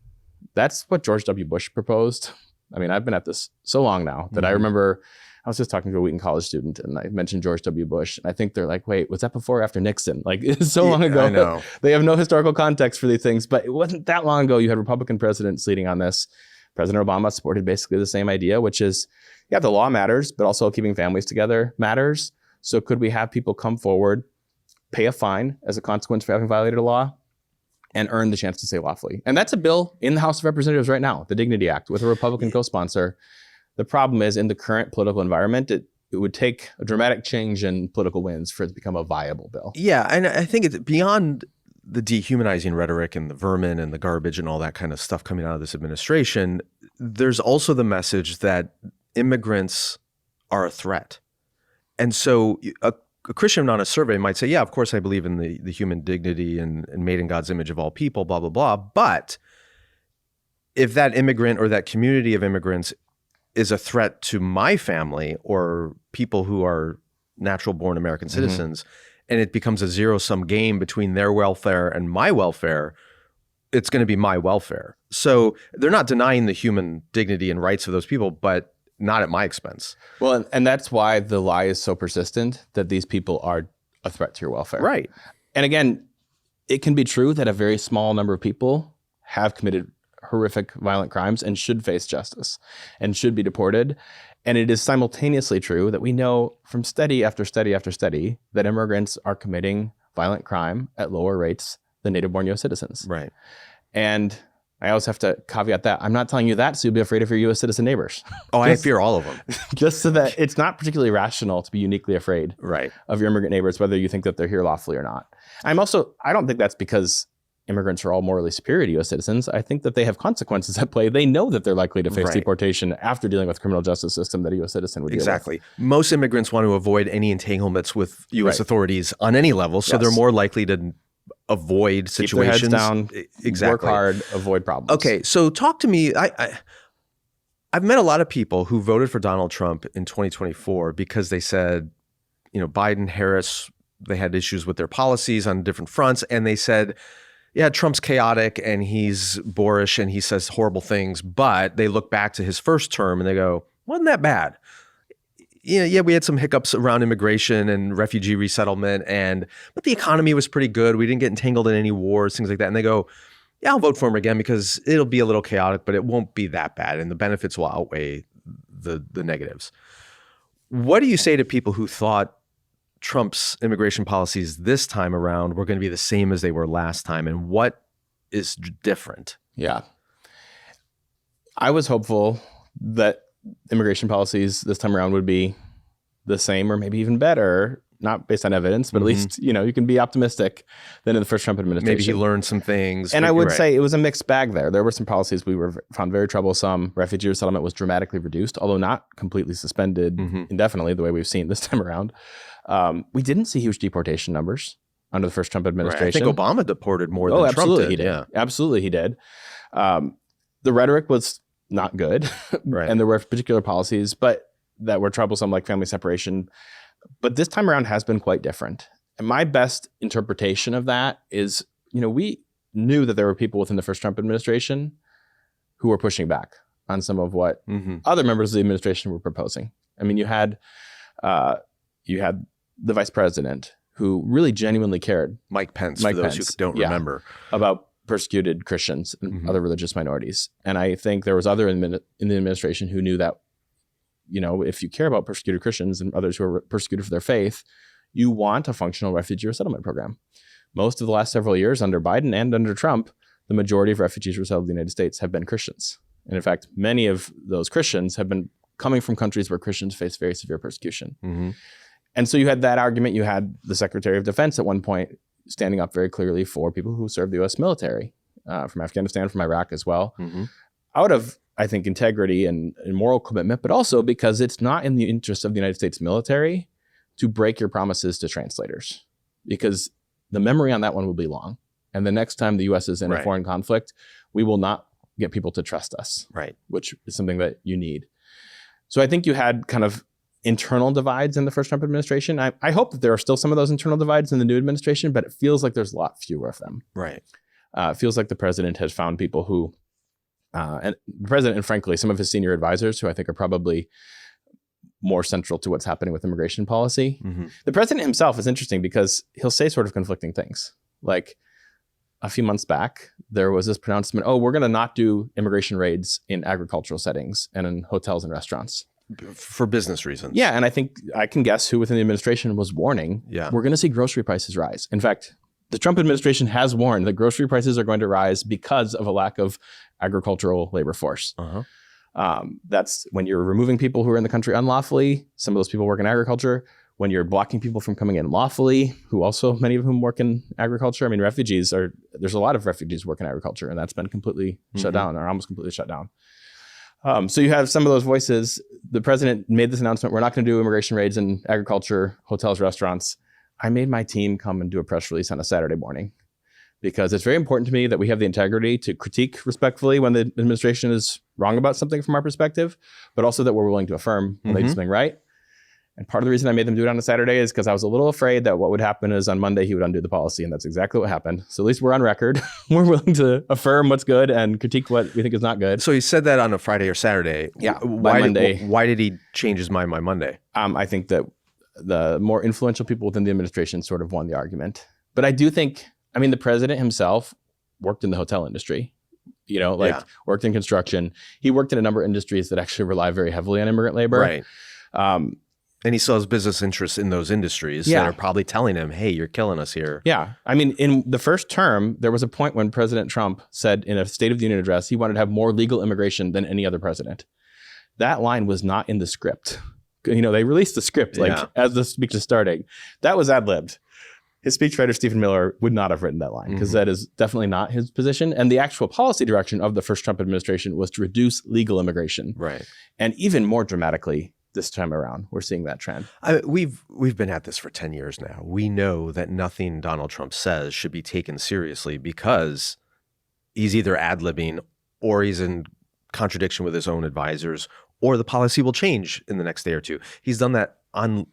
S6: That's what George W. Bush proposed. I've been at this so long now that I remember I was just talking to a Wheaton College student and I mentioned George W. Bush. And I think they're like, wait, was that before or after Nixon? Like, it's so long ago.
S1: I know.
S6: They have no historical context for these things, but it wasn't that long ago. You had Republican presidents leading on this. President Obama supported basically the same idea, which is, the law matters, but also keeping families together matters. So could we have people come forward, pay a fine as a consequence for having violated a law, and earn the chance to stay lawfully? And that's a bill in the House of Representatives right now, the Dignity Act, with a Republican co-sponsor. The problem is, in the current political environment, it would take a dramatic change in political wins for it to become a viable bill.
S1: Yeah, and I think it's beyond the dehumanizing rhetoric and the vermin and the garbage and all that kind of stuff coming out of this administration. There's also the message that immigrants are a threat. And so a Christian on a survey might say, yeah, of course I believe in the human dignity and made in God's image of all people, blah, blah, blah. But if that immigrant or that community of immigrants is a threat to my family or people who are natural born American citizens, and it becomes a zero-sum game between their welfare and my welfare, it's going to be my welfare. So they're not denying the human dignity and rights of those people, but not at my expense.
S6: Well, and that's why the lie is so persistent that these people are a threat to your welfare.
S1: Right.
S6: And again, it can be true that a very small number of people have committed horrific violent crimes and should face justice and should be deported. And it is simultaneously true that we know from study after study after study that immigrants are committing violent crime at lower rates than native-born U.S. citizens.
S1: Right.
S6: And I always have to caveat that. I'm not telling you that so you'll be afraid of your U.S. citizen neighbors.
S1: Oh, I fear all of them.
S6: Just so that it's not particularly rational to be uniquely afraid
S1: Right.
S6: of your immigrant neighbors, whether you think that they're here lawfully or not. I don't think that's because immigrants are all morally superior to U.S. citizens. I think that they have consequences at play. They know that they're likely to face
S1: Right.
S6: deportation after dealing with the criminal justice system that a U.S. citizen would deal
S1: Exactly. Most immigrants want to avoid any entanglements with U.S.
S6: Right.
S1: authorities on any level, so
S6: Yes.
S1: they're more likely to avoid
S6: with. Keep their heads
S1: situations.
S6: down,
S1: Exactly.
S6: work hard, avoid problems.
S1: Okay, so talk to me. I've met a lot of people who voted for Donald Trump in 2024 because they said, Biden, Harris, they had issues with their policies on different fronts, and they said, yeah, Trump's chaotic and he's boorish and he says horrible things, but they look back to his first term and they go, wasn't that bad? Yeah, we had some hiccups around immigration and refugee resettlement, but the economy was pretty good. We didn't get entangled in any wars, things like that. And they go, yeah, I'll vote for him again because it'll be a little chaotic, but it won't be that bad. And the benefits will outweigh the negatives. What do you say to people who thought Trump's immigration policies this time around were going to be the same as they were last time? And what is different?
S6: Yeah. I was hopeful that immigration policies this time around would be the same or maybe even better, not based on evidence, but at least, you can be optimistic than in the first Trump administration.
S1: Maybe he learned some things.
S6: And I would say it was a mixed bag there. There were some policies we found very troublesome. Refugee resettlement was dramatically reduced, although not completely suspended indefinitely the way we've seen this time around. We didn't see huge deportation numbers under the first Trump administration.
S1: Right. I think Obama deported more than
S6: absolutely
S1: Trump did.
S6: He did.
S1: Yeah.
S6: Absolutely he did. The rhetoric was not good.
S1: Right.
S6: And there were particular policies that were troublesome, like family separation. But this time around has been quite different. And my best interpretation of that is, we knew that there were people within the first Trump administration who were pushing back on some of what other members of the administration were proposing. I mean, you had the vice president who really genuinely cared.
S1: Mike Pence, for those who don't remember.
S6: About persecuted Christians and other religious minorities. And I think there was other in the administration who knew that, if you care about persecuted Christians and others who are persecuted for their faith, you want a functional refugee resettlement program. Most of the last several years under Biden and under Trump, the majority of refugees resettled in the United States have been Christians. And in fact, many of those Christians have been coming from countries where Christians face very severe persecution. And so you had that argument. You had the Secretary of Defense at one point standing up very clearly for people who serve the U.S. military from Afghanistan, from Iraq as well, out of, I think, integrity and moral commitment, but also because it's not in the interest of the United States military to break your promises to translators, because the memory on that one will be long. And the next time the U.S. is in a foreign conflict, we will not get people to trust us, which is something that you need. So I think you had kind of internal divides in the first Trump administration. I hope that there are still some of those internal divides in the new administration, but it feels like there's a lot fewer of them.
S1: Right.
S6: It feels like the president has found people who, and the president and frankly, some of his senior advisors who I think are probably more central to what's happening with immigration policy. The president himself is interesting because he'll say sort of conflicting things. Like a few months back, there was this pronouncement, we're going to not do immigration raids in agricultural settings and in hotels and restaurants.
S1: For business reasons.
S6: Yeah, and I think I can guess who within the administration was warning, we're going to see grocery prices rise. In fact, the Trump administration has warned that grocery prices are going to rise because of a lack of agricultural labor force. That's when you're removing people who are in the country unlawfully. Some of those people work in agriculture. When you're blocking people from coming in lawfully, who also, many of whom work in agriculture. I mean, there's a lot of refugees who work in agriculture, and that's been completely shut down or almost completely shut down. So you have some of those voices. The president made this announcement. We're not going to do immigration raids in agriculture, hotels, restaurants. I made my team come and do a press release on a Saturday morning because it's very important to me that we have the integrity to critique respectfully when the administration is wrong about something from our perspective, but also that we're willing to affirm when they do something right. And part of the reason I made them do it on a Saturday is because I was a little afraid that what would happen is on Monday he would undo the policy, and that's exactly what happened. So at least we're on record. We're willing to affirm what's good and critique what we think is not good.
S1: So he said that on a Friday or Saturday.
S6: Yeah, by Monday.
S1: Why did he change his mind by Monday?
S6: I think that the more influential people within the administration sort of won the argument. But I do think, the president himself worked in the hotel industry, worked in construction. He worked in a number of industries that actually rely very heavily on immigrant labor.
S1: Right. And he still has business interests in those industries that are probably telling him, hey, you're killing us here.
S6: Yeah. In the first term, there was a point when President Trump said in a State of the Union address, he wanted to have more legal immigration than any other president. That line was not in the script. They released the script as the speech is starting. That was ad-libbed. His speechwriter, Stephen Miller, would not have written that line because that is definitely not his position. And the actual policy direction of the first Trump administration was to reduce legal immigration.
S1: Right.
S6: And even more dramatically, this time around, we're seeing that trend.
S1: We've been at this for 10 years now. We know that nothing Donald Trump says should be taken seriously because he's either ad-libbing or he's in contradiction with his own advisors, or the policy will change in the next day or two. He's done that on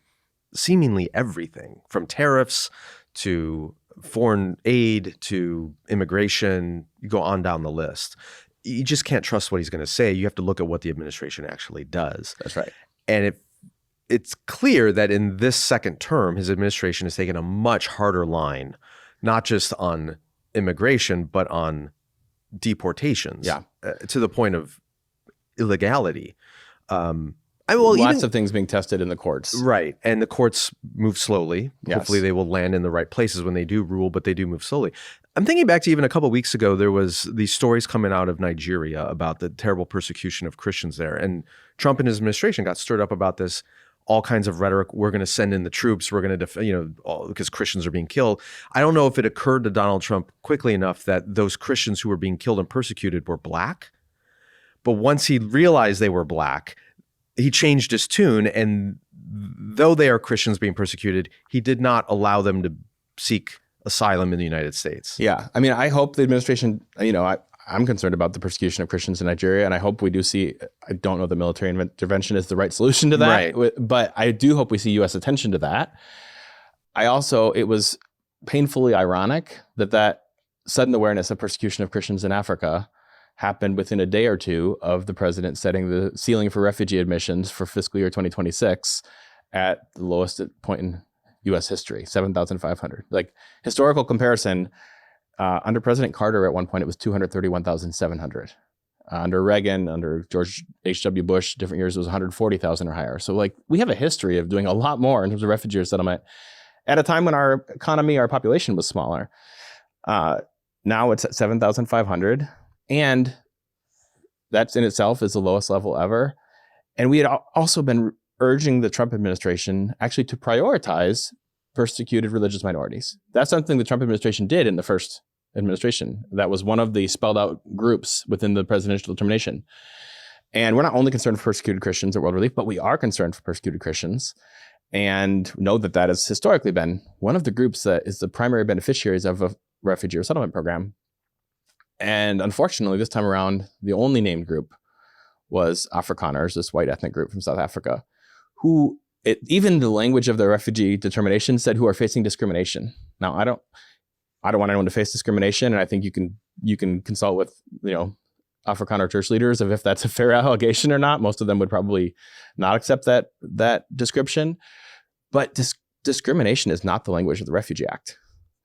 S1: seemingly everything, from tariffs to foreign aid to immigration. You go on down the list. You just can't trust what he's going to say. You have to look at what the administration actually does.
S6: That's right.
S1: And it's clear that in this second term, his administration has taken a much harder line, not just on immigration, but on deportations to the point of illegality.
S6: Lots of things being tested in the courts.
S1: Right. And the courts move slowly.
S6: Yes.
S1: Hopefully they will land in the right places when they do rule, but they do move slowly. I'm thinking back to even a couple of weeks ago, there was these stories coming out of Nigeria about the terrible persecution of Christians there. And Trump and his administration got stirred up about this, all kinds of rhetoric. We're going to send in the troops. We're going to, because Christians are being killed. I don't know if it occurred to Donald Trump quickly enough that those Christians who were being killed and persecuted were black. But once he realized they were black, he changed his tune. And though they are Christians being persecuted, he did not allow them to seek asylum in the United States.
S6: Yeah. I hope the administration, I'm concerned about the persecution of Christians in Nigeria, and I hope we do see, I don't know that military intervention is the right solution to that,
S1: right,
S6: but I do hope we see U.S. attention to that. It was painfully ironic that sudden awareness of persecution of Christians in Africa happened within a day or two of the president setting the ceiling for refugee admissions for fiscal year 2026 at the lowest point in U.S. history, 7,500. Like, historical comparison, under President Carter at one point, it was 231,700. Under Reagan, under George H.W. Bush, different years, it was 140,000 or higher. So we have a history of doing a lot more in terms of refugee resettlement at a time when our economy, our population was smaller. Now it's at 7,500. And that in itself is the lowest level ever. And we had also been urging the Trump administration actually to prioritize persecuted religious minorities. That's something the Trump administration did in the first administration. That was one of the spelled out groups within the presidential determination. And we're not only concerned for persecuted Christians at World Relief, but we are concerned for persecuted Christians and know that has historically been one of the groups that is the primary beneficiaries of a refugee resettlement program. And unfortunately, this time around, the only named group was Afrikaners, this white ethnic group from South Africa, who even the language of the refugee determination said who are facing discrimination. Now, I don't want anyone to face discrimination, and I think you can consult with Afrikaner church leaders of if that's a fair allegation or not. Most of them would probably not accept that description. But discrimination is not the language of the Refugee Act.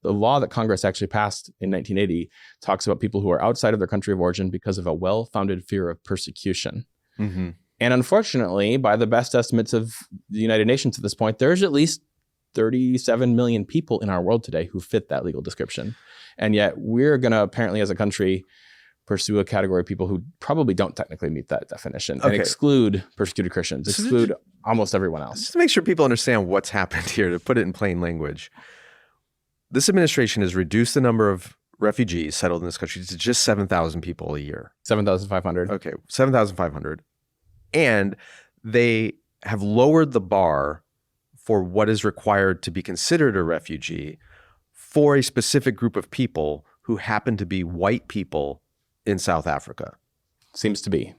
S6: The law that Congress actually passed in 1980 talks about people who are outside of their country of origin because of a well-founded fear of persecution. Mm-hmm. And unfortunately, by the best estimates of the United Nations at this point, there's at least 37 million people in our world today who fit that legal description. And yet we're going to apparently as a country pursue a category of people who probably don't technically meet that definition and exclude persecuted Christians, exclude almost everyone else.
S1: Just to make sure people understand what's happened here, to put it in plain language. This administration has reduced the number of refugees settled in this country to just 7,000 people a year.
S6: 7,500.
S1: Okay, 7,500. And they have lowered the bar for what is required to be considered a refugee for a specific group of people who happen to be white people in South Africa.
S6: Seems to be.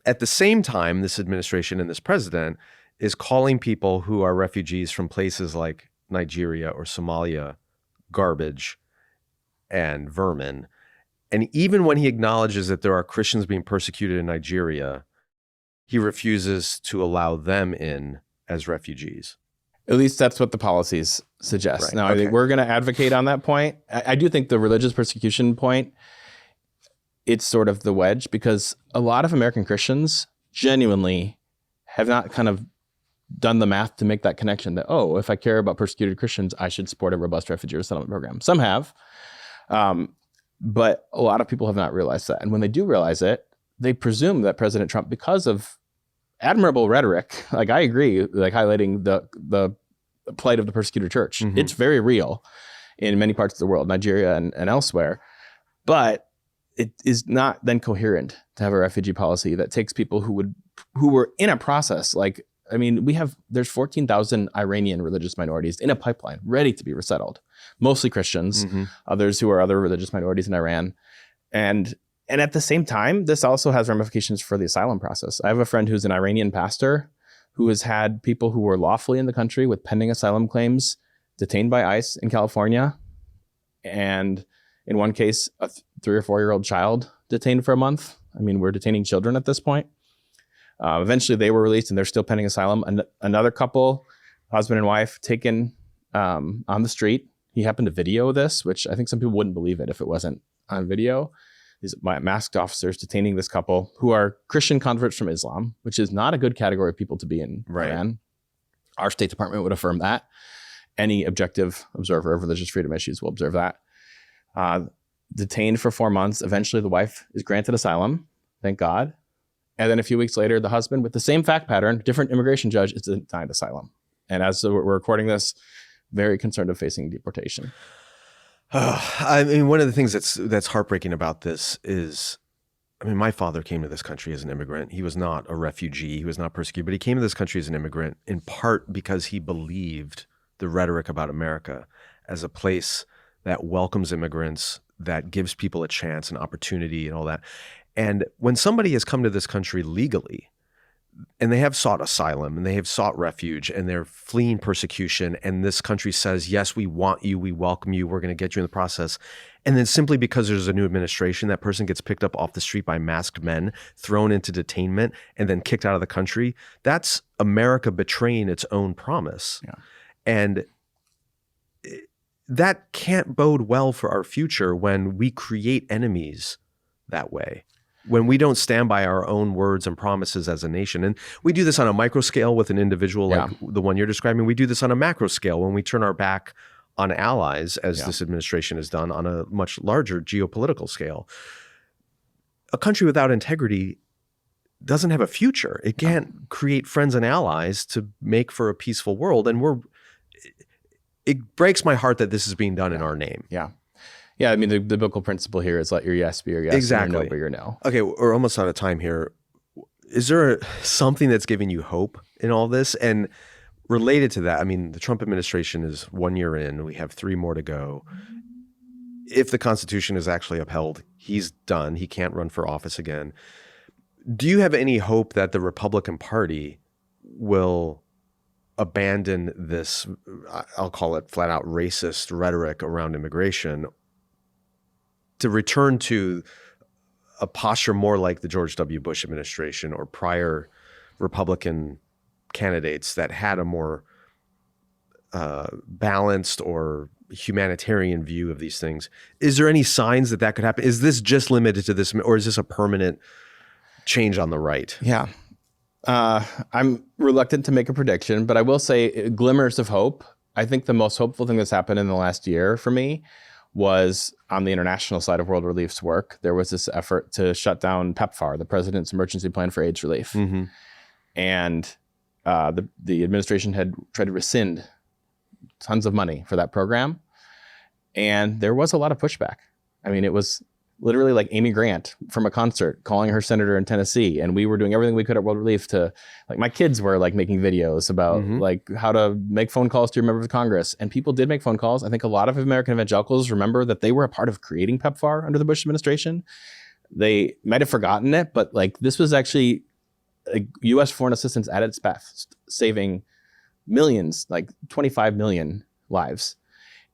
S1: At the same time, this administration and this president is calling people who are refugees from places like Nigeria or Somalia garbage and vermin. And even when he acknowledges that there are Christians being persecuted in Nigeria, he refuses to allow them in as refugees.
S6: At least that's what the policies suggest.
S1: Right.
S6: Now,
S1: Okay.
S6: I think we're going to advocate on that point. I do think the religious persecution point, it's sort of the wedge, because a lot of American Christians genuinely have not kind of done the math to make that connection that, oh, if I care about persecuted Christians, I should support a robust refugee resettlement program. Some have, but a lot of people have not realized that. And when they do realize it, they presume that President Trump, because of admirable rhetoric, like I agree, like highlighting the plight of the persecuted church.
S1: Mhm.
S6: It's very real in many parts of the world, Nigeria and elsewhere. But it is not then coherent to have a refugee policy that takes people who were in a process. Like, I mean, there's 14,000 Iranian religious minorities in a pipeline ready to be resettled, mostly Christians, others who are other religious minorities in Iran. And at the same time, this also has ramifications for the asylum process. I have a friend who's an Iranian pastor who has had people who were lawfully in the country with pending asylum claims detained by ICE in California. And in one case, a 3 or 4 year old child detained for a month. I mean, we're detaining children at this point. Eventually they were released and they're still pending asylum. Another couple, husband and wife, taken on the street. He happened to video this, which I think some people wouldn't believe it if it wasn't on video. These masked officers detaining this couple who are Christian converts from Islam, which is not a good category of people to be in Iran. Our State Department would affirm that. Any objective observer of religious freedom issues will observe that. Detained for 4 months. Eventually the wife is granted asylum, thank God. And then a few weeks later, the husband, with the same fact pattern, different immigration judge, is denied asylum. And as we're recording this, very concerned of facing deportation.
S1: I mean, one of the things that's heartbreaking about this is, I mean, my father came to this country as an immigrant. He was not a refugee. He was not persecuted, but he came to this country as an immigrant in part because he believed the rhetoric about America as a place that welcomes immigrants, that gives people a chance, an opportunity, and all that. And when somebody has come to this country legally, and they have sought asylum and they have sought refuge and they're fleeing persecution, and this country says, yes, we want you, we welcome you, we're going to get you in the process. And then simply because there's a new administration, that person gets picked up off the street by masked men, thrown into detainment, and then kicked out of the country. That's America betraying its own promise.
S6: Yeah.
S1: And that can't bode well for our future when we create enemies that way, when we don't stand by our own words and promises as a nation. And we do this on a micro scale with an individual like the one you're describing. We do this on a macro scale when we turn our back on allies, as this administration has done, on a much larger geopolitical scale. A country without integrity doesn't have a future. It can't create friends and allies to make for a peaceful world. And it breaks my heart that this is being done in our name.
S6: Yeah. Yeah, I mean, the biblical principle here is let your yes be your yes,
S1: exactly.
S6: and your no be your no.
S1: Okay, we're almost out of time here. Is there something that's giving you hope in all this? And related to that, I mean, the Trump administration is 1 year in. We have 3 more to go. If the Constitution is actually upheld, he's done. He can't run for office again. Do you have any hope that the Republican Party will abandon this, I'll call it flat out racist rhetoric around immigration, to return to a posture more like the George W. Bush administration or prior Republican candidates that had a more balanced or humanitarian view of these things? Is there any signs that could happen? Is this just limited to this, or is this a permanent change on the right?
S6: Yeah. I'm reluctant to make a prediction, but I will say glimmers of hope. I think the most hopeful thing that's happened in the last year for me was on the international side of World Relief's work. There was this effort to shut down PEPFAR, the President's Emergency Plan for AIDS Relief.
S1: Mm-hmm.
S6: And the administration had tried to rescind tons of money for that program. And there was a lot of pushback. I mean, it was literally like Amy Grant from a concert calling her senator in Tennessee. And we were doing everything we could at World Relief to, like, my kids were like making videos about like how to make phone calls to your members of Congress. And people did make phone calls. I think a lot of American evangelicals remember that they were a part of creating PEPFAR under the Bush administration. They might have forgotten it, but like this was actually U.S. foreign assistance at its best, saving millions, like 25 million lives.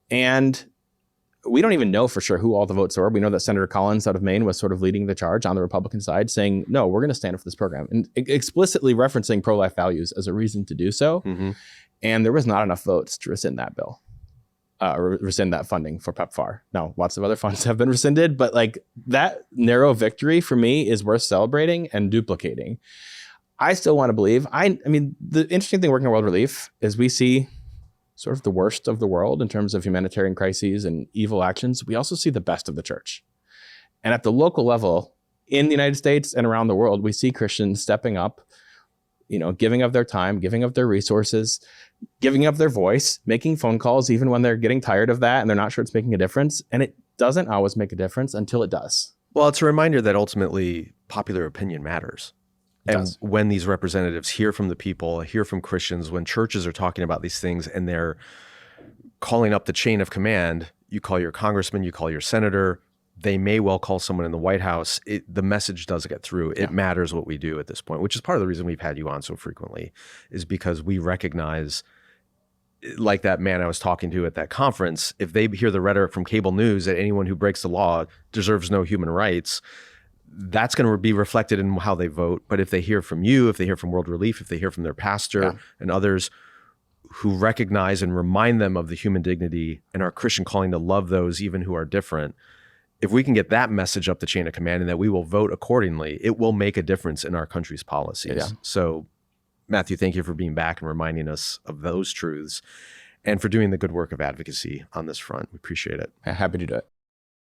S6: And we don't even know for sure who all the votes were. We know that Senator Collins out of Maine was sort of leading the charge on the Republican side, saying, no, we're going to stand up for this program, and explicitly referencing pro-life values as a reason to do so. And there was not enough votes to rescind that bill, rescind that funding for PEPFAR. Now, lots of other funds have been rescinded, but like that narrow victory for me is worth celebrating and duplicating. I still want to believe. I mean, the interesting thing working at World Relief is we see sort of the worst of the world in terms of humanitarian crises and evil actions. We also see the best of the church. And at the local level in the United States and around the world, we see Christians stepping up, you know, giving of their time, giving of their resources, giving of their voice, making phone calls even when they're getting tired of that and they're not sure it's making a difference. And it doesn't always make a difference until it does.
S1: Well, it's a reminder that ultimately popular opinion matters. And when these representatives hear from the people, hear from Christians, when churches are talking about these things and they're calling up the chain of command, you call your congressman, you call your senator, they may well call someone in the White House. The message does get through. It matters what we do at this point, which is part of the reason we've had you on so frequently, is because we recognize, like that man I was talking to at that conference, if they hear the rhetoric from cable news that anyone who breaks the law deserves no human rights, that's going to be reflected in how they vote. But if they hear from you, if they hear from World Relief, if they hear from their pastor and others who recognize and remind them of the human dignity and our Christian calling to love those even who are different, if we can get that message up the chain of command and that we will vote accordingly, it will make a difference in our country's policies. So Matthew, thank you for being back and reminding us of those truths and for doing the good work of advocacy on this front. We appreciate it.
S6: Happy to do it.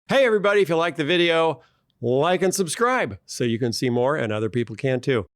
S2: Hey, everybody, if you like the video, like and subscribe so you can see more and other people can too.